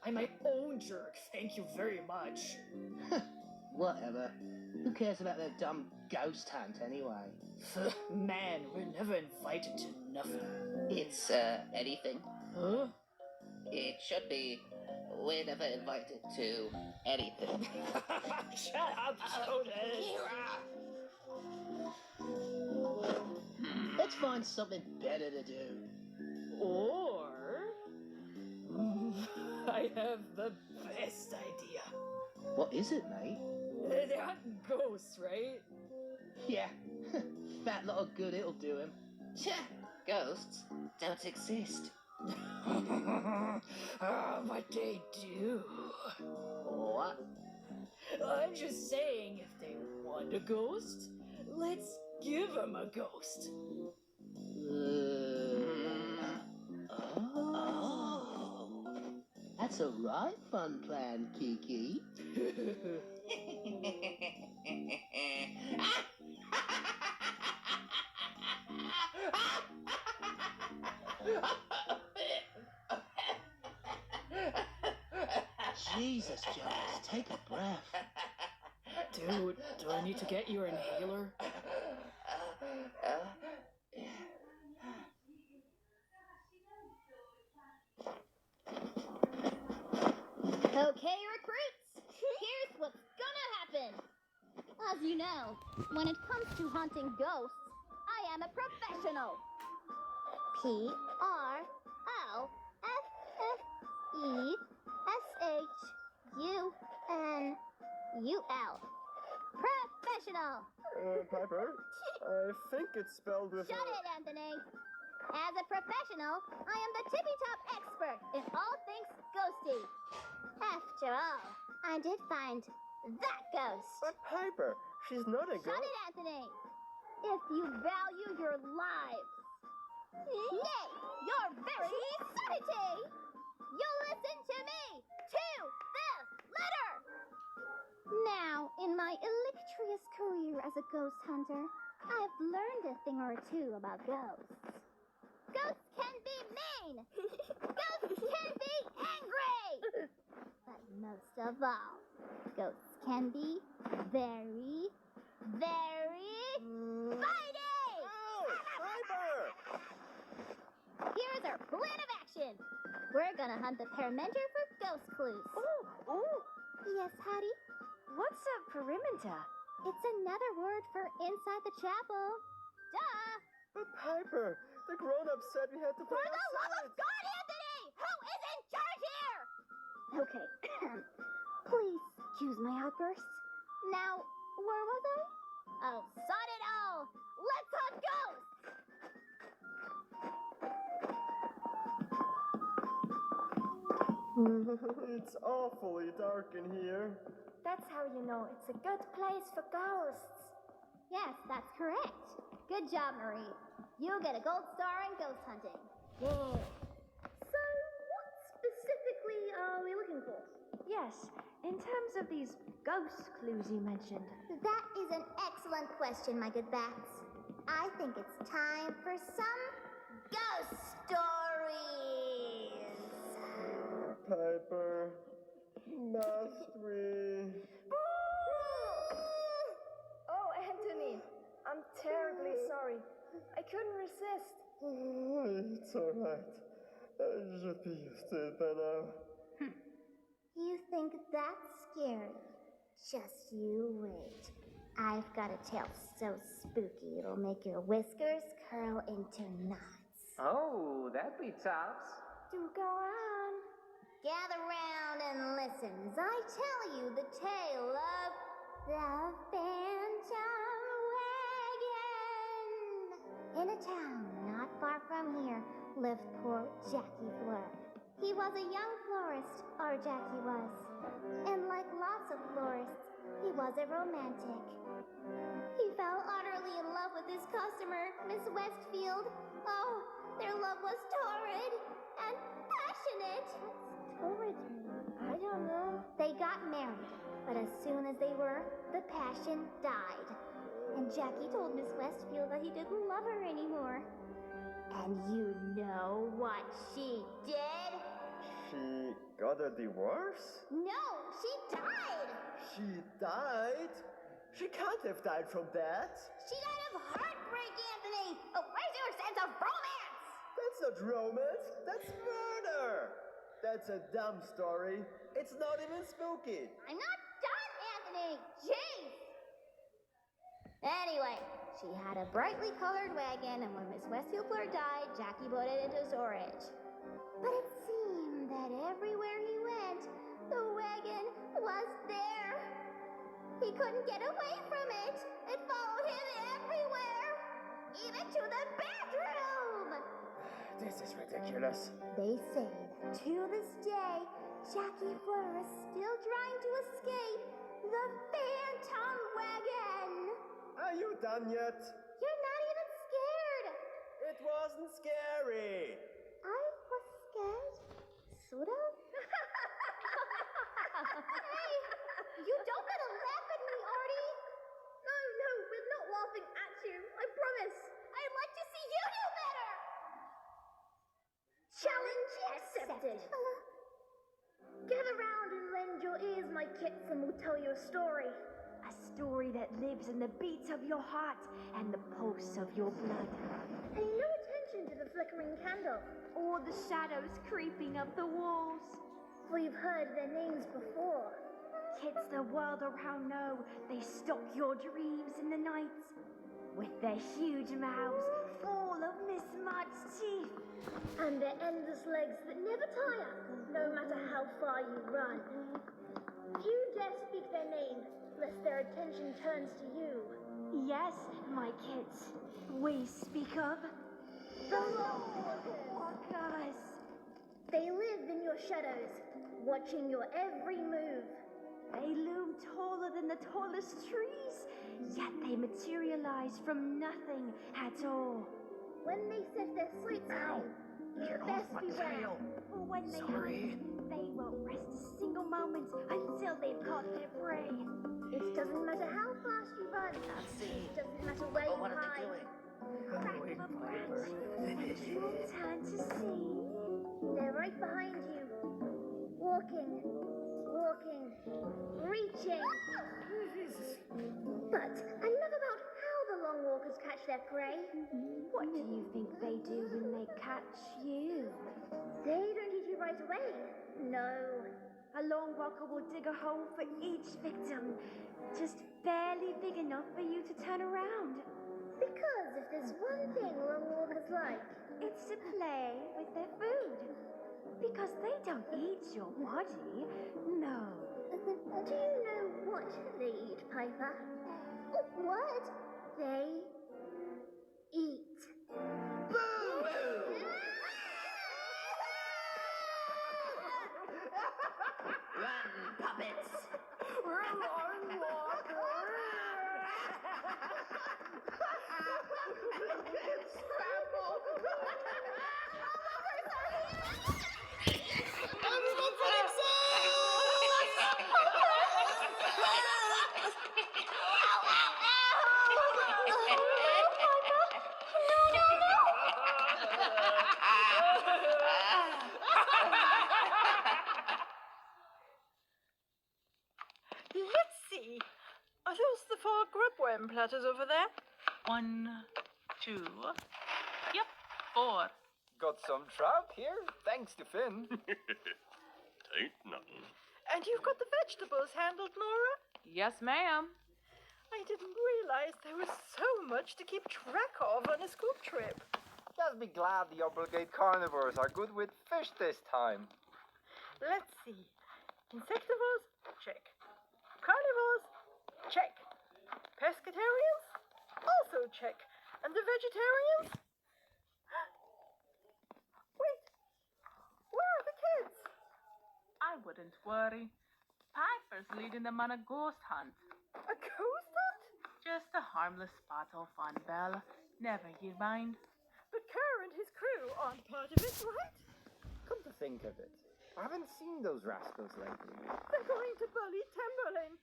I'm my own jerk, thank you very much. Whatever. Who cares about their dumb ghost hunt anyway? Man, we're never invited to nothing. It's, anything. Huh? It should be, we're never invited to anything. Shut up, Jonas! Let's find something better to do. Or... I have the best idea. What is it, mate? They aren't ghosts, right? Yeah, that lot of good it'll do him. Ghosts don't exist. But they do. What? I'm just saying, if they want a ghost, let's give them a ghost. That's a right fun plan, Kiki. Jesus, Jonas, take a breath. Dude, do I need to get your inhaler? Okay, recruits, here's what's gonna happen. As you know, when it comes to hunting ghosts, I am a professional. PRLFESHUNUL. Professional. Piper, I think it's spelled with Shut it, Anthony. As a professional, I am the tippy-top expert in all things ghosty. After all, I did find that ghost. But Piper, she's not a Shut ghost. it, Anthony. If you value your lives, nay, your very sanity, you'll listen to me to the letter. Now, in my illustrious career as a ghost hunter, I've learned a thing or two about ghosts. Ghosts can be mean. Ghosts can be angry. But most of all, ghosts can be very, very fighting. Piper! Here's our plan of action. We're gonna hunt the perimeter for ghost clues. Ooh. Yes, Hattie? What's a perimeter? It's another word for inside the chapel. Duh! But Piper, The grown-ups said we had to play For the love outside. of God, Anthony! Who is in charge here? Okay. Please excuse my outbursts. Now, where was I? Oh, sod it all! Let's hunt ghosts! It's awfully dark in here. That's how you know it's a good place for ghosts. Yes, that's correct. Good job, Marie. You get a gold star in ghost hunting. Whoa. So, what specifically are we looking for? Yes, in terms of these ghost clues you mentioned. That is an excellent question, my good bats. I think it's time for some ghost stories. Piper, must we? Oh, Anthony, I'm terribly sorry. I couldn't resist. It's all right. I should be used to it by now. You think that's scary? Just you wait. I've got a tale so spooky it'll make your whiskers curl into knots. Oh, that'd be tops. Do go on. Gather round and listen as I tell you the tale of the Phantom Wagon. In a town not far from here lived poor Jackie Fleur. He was a young florist, our Jackie was. And like lots of florists, he was a romantic. He fell utterly in love with his customer, Miss Westfield. Oh, their love was torrid and passionate. Torrid? I don't know. They got married, but as soon as they were, the passion died. And Jackie told Miss Westfield that he didn't love her anymore. And you know what she did? She got a divorce? No, she died! She died? She can't have died from that. She died of heartbreak, Anthony! Oh, where's your sense of romance? That's not romance. That's murder. That's a dumb story. It's not even spooky. I'm not done, Anthony! Jeez! Anyway, she had a brightly colored wagon, and when Miss Westfield Fleur died, Jackie put it into storage. But it seemed that everywhere he went, the wagon was there. He couldn't get away from it. It followed him everywhere, even to the bathroom. This is ridiculous. They say that to this day, Jackie Fleur is still trying to escape the Phantom Wagon. Are you done yet? You're not even scared. It wasn't scary. I was scared. Sort of. Hey, you don't gotta laugh at me, Artie. No, we're not laughing at you. I promise. I'd like to see you do better. Challenge accepted. Gather round and lend your ears, my kits, and we'll tell you a story. A story that lives in the beats of your heart and the pulse of your blood. Pay no attention to the flickering candle, or the shadows creeping up the walls. for you've heard their names before. Kids the world around know they stalk your dreams in the night with their huge mouths full of mismatched teeth. And their endless legs that never tire, no matter how far you run. Few dare speak their name, lest their attention turns to you. Yes, my kids, we speak of the Walkers. They live in your shadows, watching your every move. They loom taller than the tallest trees, yet they materialize from nothing at all. When they set their sights high, best beware. For when they hunt, they won't rest a single moment until they've caught their prey. It doesn't matter how fast you run. It doesn't matter where you hide. Crack of a branch, you will turn to see. They're right behind you. Walking, reaching. But enough about how the long walkers catch their prey. What do you think they do when they catch you? They don't eat you right away. No. A long walker will dig a hole for each victim, just barely big enough for you to turn around. Because if there's one thing long walkers like, It's to play with their food. Because they don't eat your body. No. Do you know what they eat, Piper? What? They eat. Run, puppets! Let's see. Are those the 4 grubworm platters over there? 1, 2. Yep, 4. Got some trout here, thanks to Finn. Ain't nothing. And you've got the vegetables handled, Nora? Yes, ma'am. I didn't realize there was so much to keep track of on a scoop trip. Just be glad the obligate carnivores are good with fish this time. Let's see. Insectivores? Check. Carnivores? Check. Pescatarians? Also check. And the vegetarians? Wait. Where are the kids? I wouldn't worry. Piper's leading them on a ghost hunt. A ghost hunt? Just a harmless spot of fun, Belle. Never you mind. But Kerr and his crew aren't part of it, right? Come to think of it, I haven't seen those rascals lately. They're going to bully Tamberlane.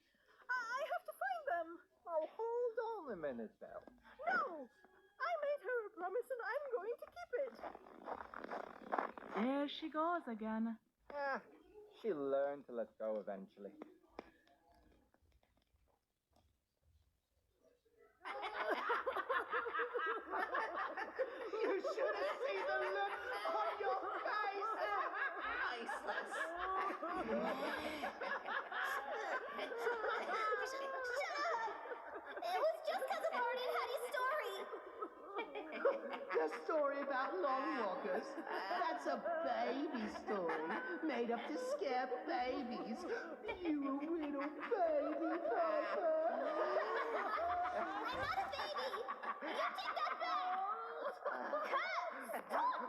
I have to find them. Oh, hold on a minute, Belle. No! I made her a promise and I'm going to keep it. There she goes again. She'll learn to let go eventually. You should have seen the look on your face. Priceless. It was just because of Artie and Hattie's story. The story about long walkers. That's a baby story made up to scare babies. You little baby, Papa. I'm not a baby. You take that back. Cut. Stop.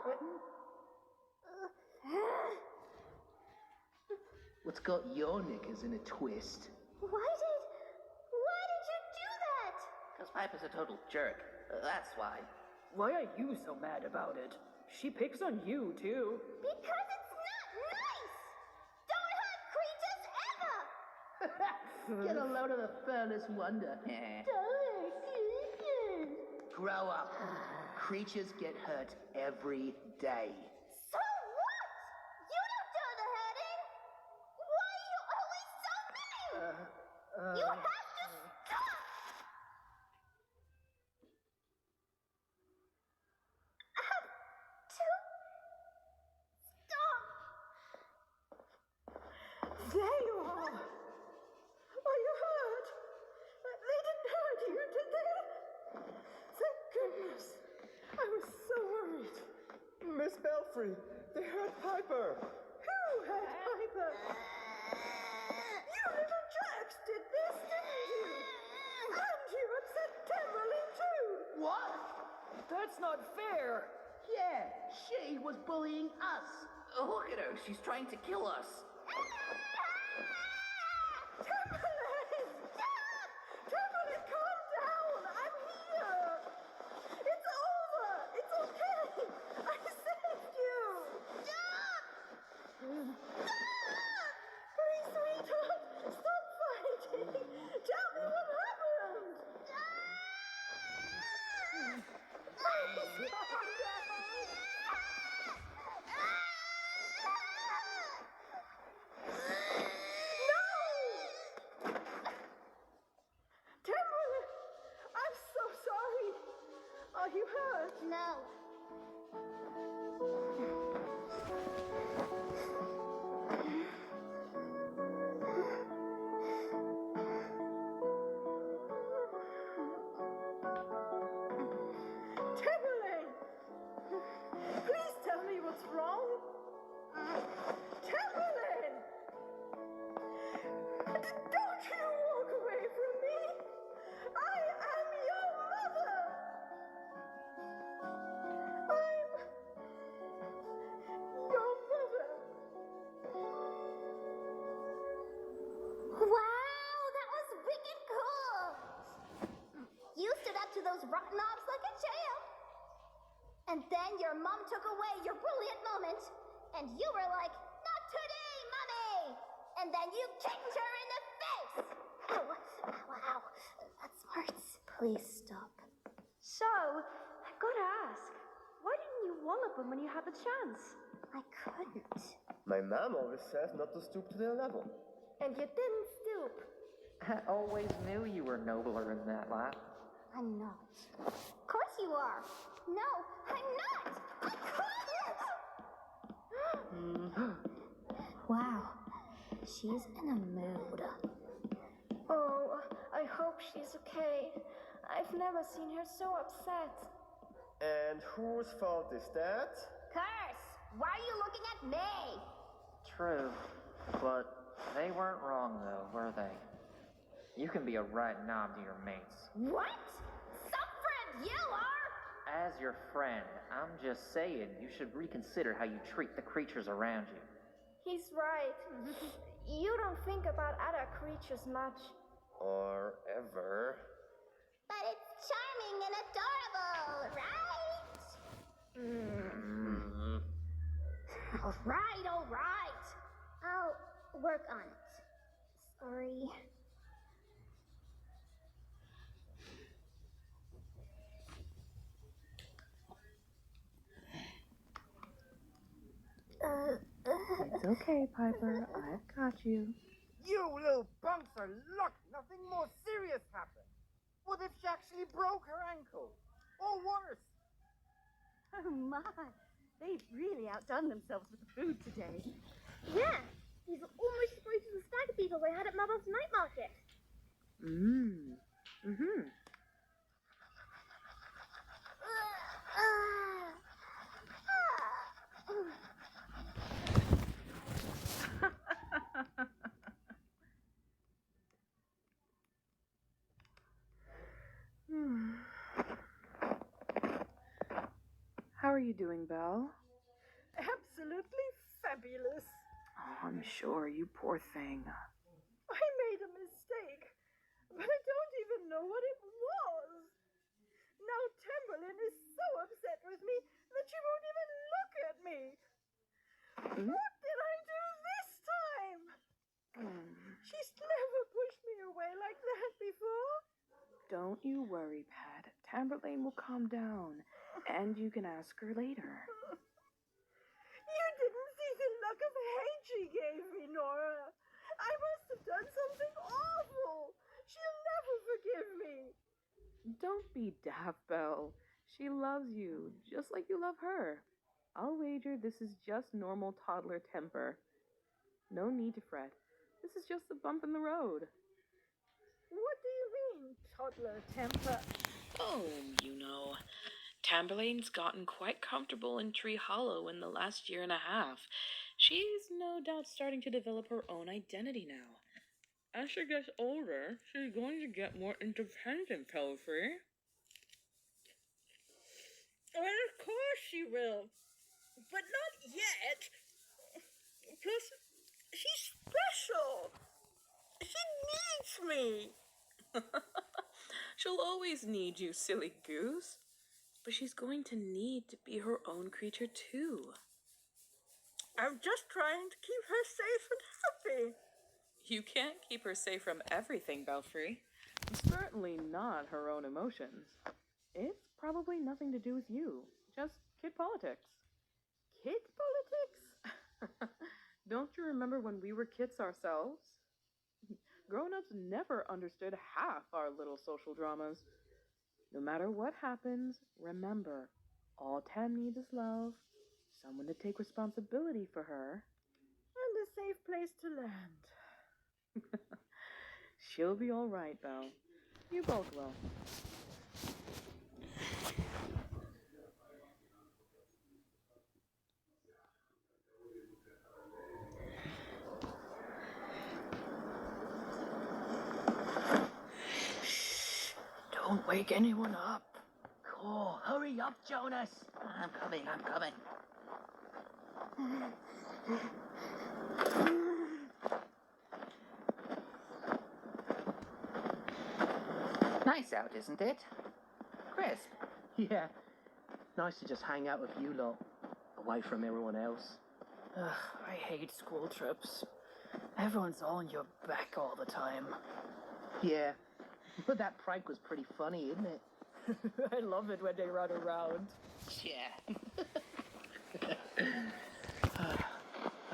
What's got your knickers in a twist? Why did you do that? Because Piper's a total jerk. That's why. Why are you so mad about it? She picks on you, too. Because it's not nice. Don't hurt creatures ever. Get a load of the furnace wonder. Grow up. Creatures get hurt every day. So what? You don't do the hurting. Why are you always so mean? You have to stop. There you are. Are you hurt? They didn't hurt you, did they? Thank goodness. I was so worried. Miss Belfry, they hurt Piper. Who hurt Piper? You little jerks did this, didn't you? And you upset Tamberlane too. What? That's not fair. Yeah, she was bullying us. Look at her. She's trying to kill us. Tamberlane! Tamberlane, calm down! I'm here! It's over! It's okay! I saved you! Stop! Hurry, sweetheart! Stop fighting! Tell me what happened! Please, calm down! Tamberlane! I'm so sorry! Are you hurt? No. Tamberlane! rotten off like a champ. And then your mom took away your brilliant moment, and you were like, "Not today, mommy!" And then you kicked her in the face. Ow, ow, ow. That smarts. Please stop. So, I gotta ask, why didn't you wallop him when you had the chance? I couldn't. My mom always says not to stoop to their level. And you didn't stoop. I always knew you were nobler than that, lad. I'm not. Of course you are. No, I'm not. I couldn't. Wow, she's in a mood. Oh, I hope she's okay. I've never seen her so upset. And whose fault is that? Curse! Why are you looking at me? True, but they weren't wrong though, were they? You can be a right knob to your mates. What? Some friend you are? As your friend, I'm just saying you should reconsider how you treat the creatures around you. He's right. You don't think about other creatures much. Or ever. But it's charming and adorable, right? All right. I'll work on it. Sorry. It's okay, Piper. I've got you. You little bunks are lucky nothing more serious happened. What if she actually broke her ankle? Or worse? Oh my, they've really outdone themselves with the food today. Yeah, these are almost as great as the stag beetle we had at Mother's night market. How are you doing, Belle? Absolutely fabulous. Oh, I'm sure, you poor thing. I made a mistake, but I don't even know what it was. Now Tambelene is so upset with me that she won't even look at me. What did I do this time? She's never pushed me away like that before. Don't you worry, Pat. Tambelene will calm down, and you can ask her later. You didn't see the look of hate she gave me, Nora. I must have done something awful. She'll never forgive me. Don't be daft, Belle. She loves you, just like you love her. I'll wager this is just normal toddler temper. No need to fret. This is just a bump in the road. What do you mean, toddler temper? Oh, you know. Tambelene's gotten quite comfortable in Tree Hollow in the last year and a half. She's no doubt starting to develop her own identity now. As she gets older, she's going to get more independent, Pelfrey. Well, of course she will. But not yet. Plus, she's special. She needs me. She'll always need you, silly goose. But she's going to need to be her own creature, too. I'm just trying to keep her safe and happy. You can't keep her safe from everything, Belfry. Certainly not her own emotions. It's probably nothing to do with you. Just kid politics. Kid politics? Don't you remember when we were kids ourselves? Grown-ups never understood half our little social dramas. No matter what happens, remember, all Tam needs is love, someone to take responsibility for her, And a safe place to land. She'll be all right, Belle. You both will. Don't wake anyone up. Cool. Hurry up, Jonas. I'm coming. Nice out, isn't it? crisp. Yeah. Nice to just hang out with you lot, away from everyone else. Ugh, I hate school trips. Everyone's on your back all the time. Yeah, but that prank was pretty funny, isn't it? I love it when they run around. Yeah. I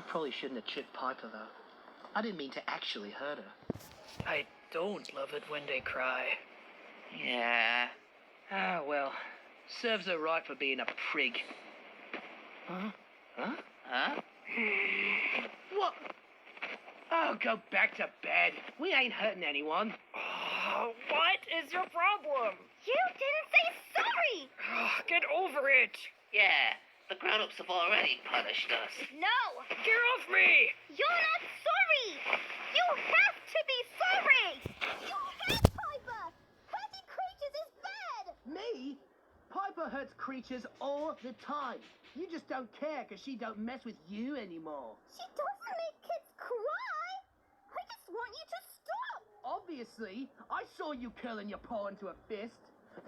probably shouldn't have chipped Piper, though. I didn't mean to actually hurt her. I don't love it when they cry. Yeah. Ah, well, serves her right for being a prig. Huh? Huh? Huh? What? Oh, go back to bed. We ain't hurting anyone. Oh, what is your problem? You didn't say sorry! Get over it! Yeah, the grown-ups have already punished us. No! Get off me! You're not sorry! You have to be sorry! You hurt Piper! Hurting creatures is bad! Me? Piper hurts creatures all the time. You just don't care because she don't mess with you anymore. She doesn't make kids cry! I just want you to stop! Obviously, I saw you curling your paw into a fist.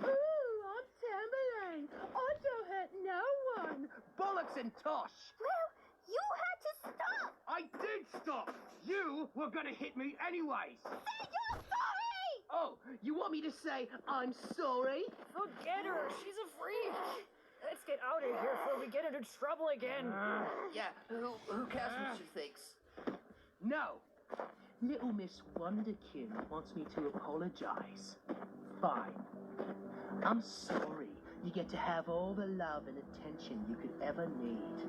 Ooh, I'm Tambelene. I don't hurt no one. Bollocks and tosh. Well, you had to stop! I did stop. You were gonna hit me anyways. Say you're sorry! Oh, you want me to say I'm sorry? Forget her. She's a freak. Let's get out of here before we get into trouble again. Yeah, who cares what she thinks? No. Little Miss Wonderkin wants me to apologize. Fine. I'm sorry you get to have all the love and attention you could ever need.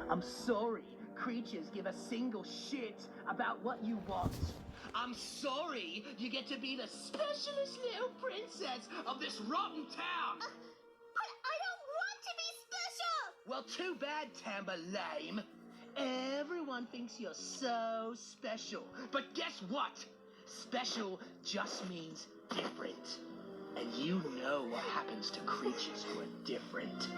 I'm sorry creatures give a single shit about what you want. I'm sorry you get to be the specialist little princess of this rotten town. But I don't want to be special! Well, too bad, Tambelene. Everyone thinks you're so special. But guess what? Special just means different. And you know what happens to creatures who are different.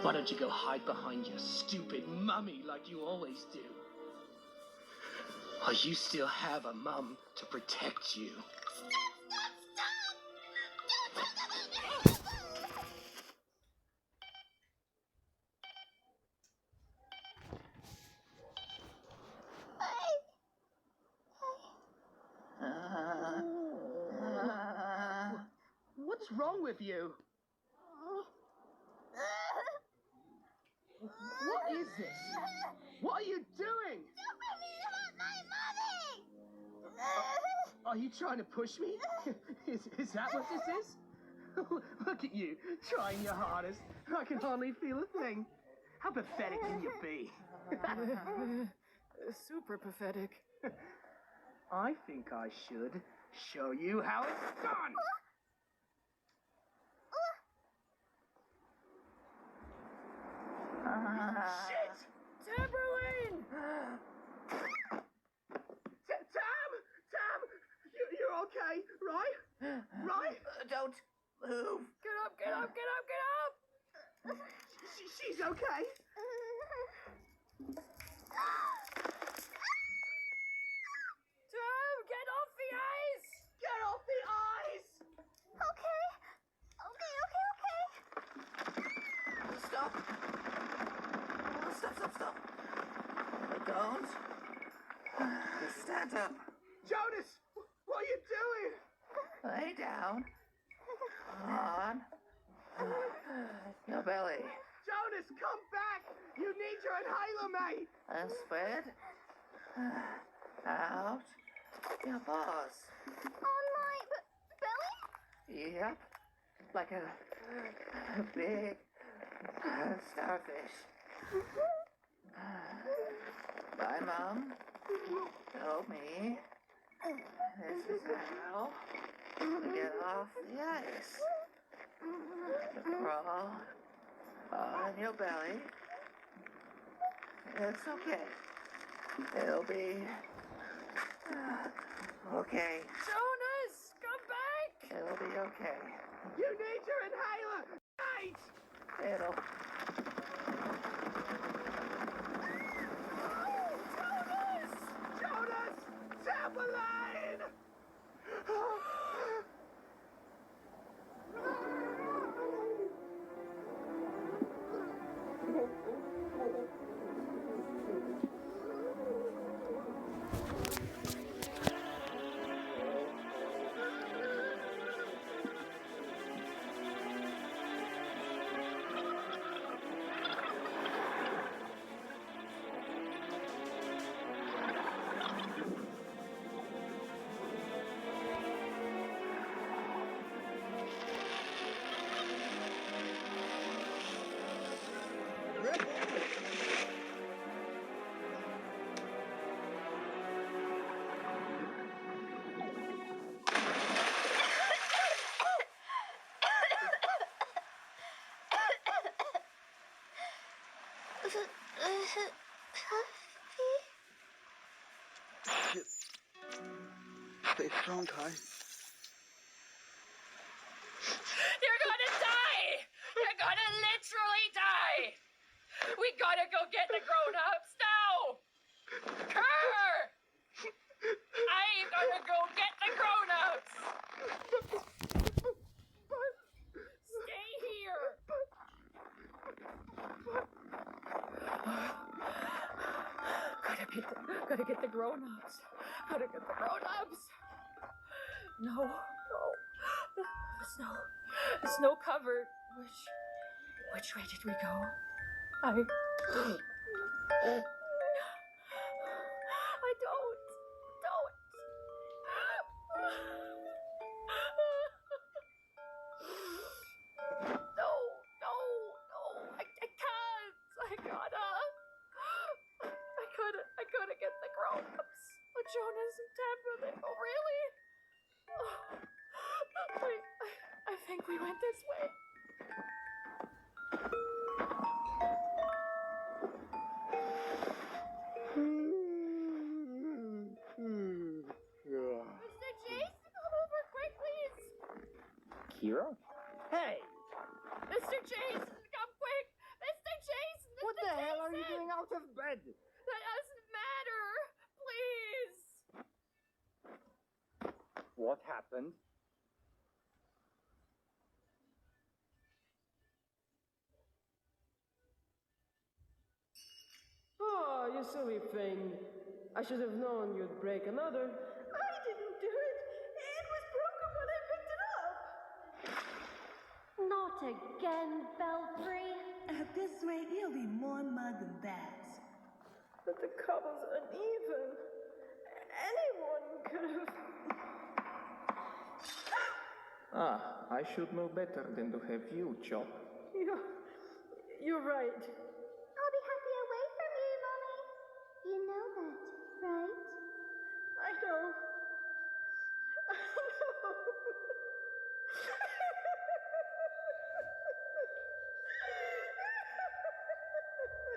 Why don't you go hide behind your stupid mummy like you always do? Or you still have a mum to protect you. What's wrong with you? What is this? What are you doing? Don't make me hurt my mommy! Are you trying to push me? Is that what this is? Look at you, trying your hardest. I can hardly feel a thing. How pathetic can you be? Super pathetic. I think I should show you how it's done. Shit! Tambelene! Tam! You're okay, right? Right? Don't move. Get up, get up, get up, get up! She's okay. Tam, get off the ice! Get off the ice! Okay. Stop. Stop. Don't. Just stand up. Jonas! What are you doing? Lay down. On your belly. Jonas, come back! You need your inhaler, mate! And spread out your paws. On my belly? Yep. Like a big starfish. My mom told me this is how to get off the ice. To crawl on your belly. It's okay. It'll be okay. Jonas, come back! It'll be okay. You need your inhaler! Mate! It'll... Jonas! Tambelene! Stay strong, Ty. You're gonna die! You're gonna literally die! We gotta go get the grown-ups now! Kerr! I'm gonna go get the grown-ups! Stay here! Gotta get the grown-ups. Gotta get the grown-ups. No. The snow covered. Which way did we go? I don't. No. I can't. I gotta get the grown-ups. Oh, Jonas and Tambelene. Oh, really? I think we went this way. Mr. Jason, come over quick, please. Kira? Hey! Mr. Jason, come quick. Mr. Jason. What the hell are you doing out of bed? That doesn't matter. Please. What happened? Oh, you silly thing. I should have known you'd break another. I didn't do it. It was broken when I picked it up. Not again, Belfry. This way, it'll be more mud than that. But the cobble's uneven. Anyone could have... I should know better than to have you chop. You're right. I'll be happy away from you, Mommy. You know that, right? I know.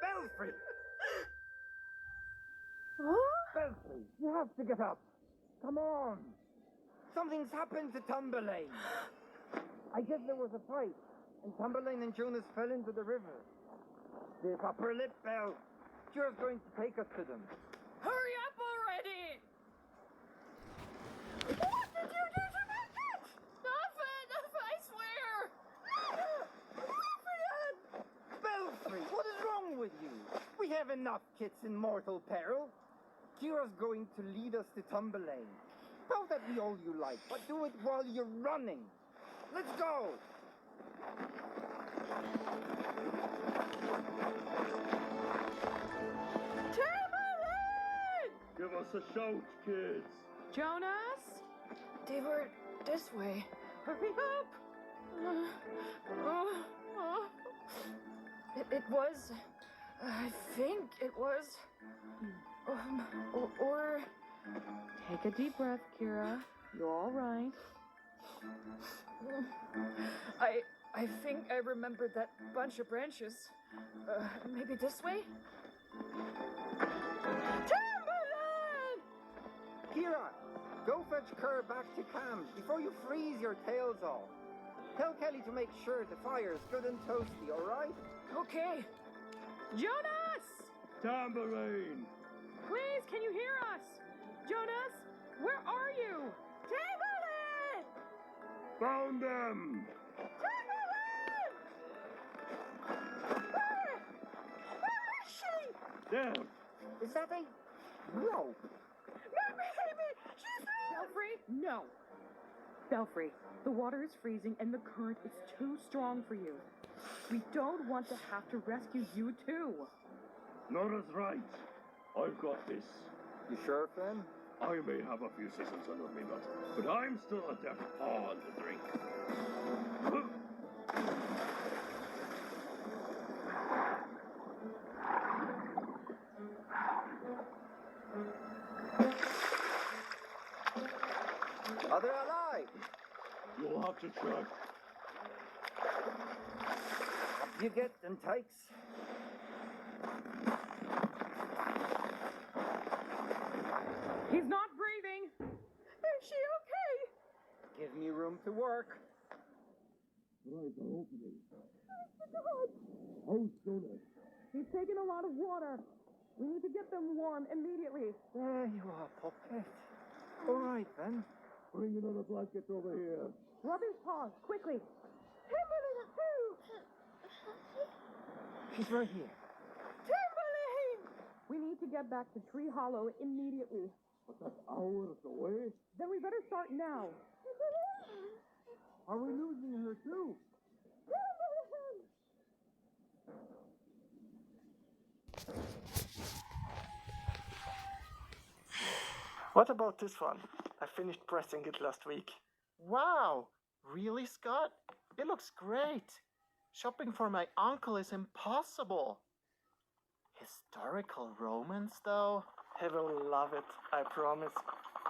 Belfry! What? Belfry, you have to get up. Come on. Something's happened to Tambelene. I guess there was a fight, and Tambelene and Jonas fell into the river. The upper lip, Belle. Kira's going to take us to them. Hurry up already. What did you do to my cat? Nothing, I swear. Belfry, what is wrong with you? We have enough kits in mortal peril. Kira's going to lead us to Tambelene. Pout at me all you like, but do it while you're running. Let's go! Tambelene! Give us a shout, kids. Jonas? They were this way. Hurry up! It was. I think it was. Or. Take a deep breath, Kira. You're all right. I think I remembered that bunch of branches. Maybe this way? Tambelene! Kira, go fetch Kerr back to camp before you freeze your tails off. Tell Kelly to make sure the fire's good and toasty, all right? Okay. Jonas! Tambelene! Please, can you hear us? Jonas, where are you? Tambelene! Found them! Tambelene! Where is she? There! Is that a rope? Maybe she's Belfry, no. Belfry, the water is freezing and the current is too strong for you. We don't want to have to rescue you too. Nora's right. I've got this. You sure, Finn? I may have a few seasons under me, but I'm still a deaf pawn to drink. Are they alive? You'll have to check. Up you get and takes. He's not breathing. Is she okay? Give me room to work. Right, I'll open it. God. How's Jonas? He's taking a lot of water. We need to get them warm immediately. There you are, puppet. All right, then. Bring another blanket over here. Rub his paws, quickly. Timberlane, too. She's right here. Timberlane! We need to get back to Tree Hollow immediately. But that's hours away. Then we better start now. Are we losing her too? What about this one? I finished pressing it last week. Wow! Really, Scott? It looks great. Shopping for my uncle is impossible. Historical romance, though? Heaven will love it, I promise.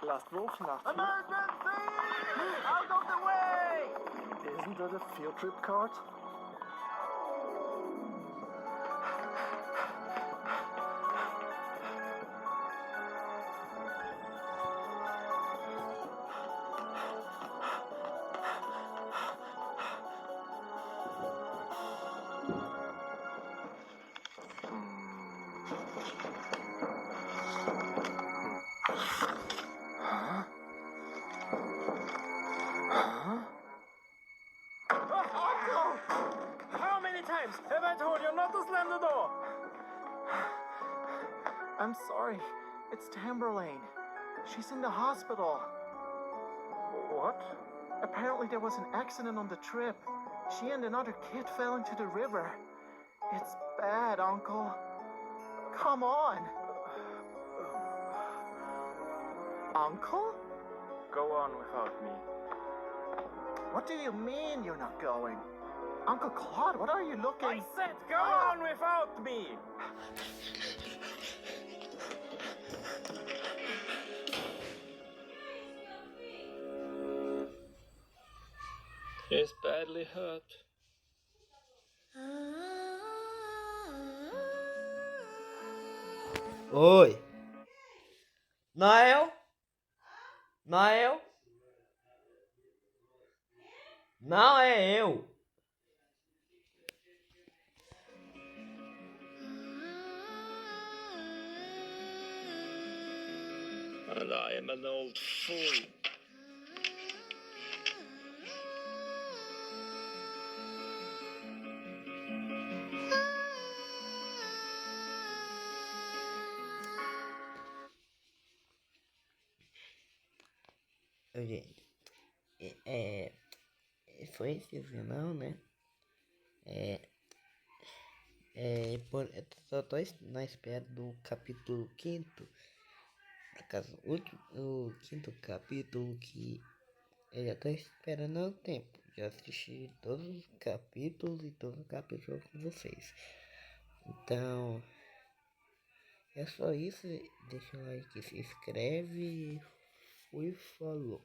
Last Wolfnacht. Emergency! Out of the way! Isn't that a field trip card? How many times have I told you not to slam the door? I'm sorry. It's Tamberlane. She's in the hospital. What? Apparently there was an accident on the trip. She and another kid fell into the river. It's bad, Uncle. Come on. Uncle? Go on without me. What do you mean you're not going? Uncle Claude, what are you looking? I said go on without me! He's badly hurt. Oi! Niall? Niall? Não é eu! And I am an old fool. Gente, foi esse o final, né? Eu só tô na espera do capítulo 5º. Por acaso, o 5º capítulo que eu já tô esperando há um tempo. Já assisti todos os capítulos e todos os capítulos com vocês. Então, é só isso. Deixa o like, se inscreve. Fui, falou.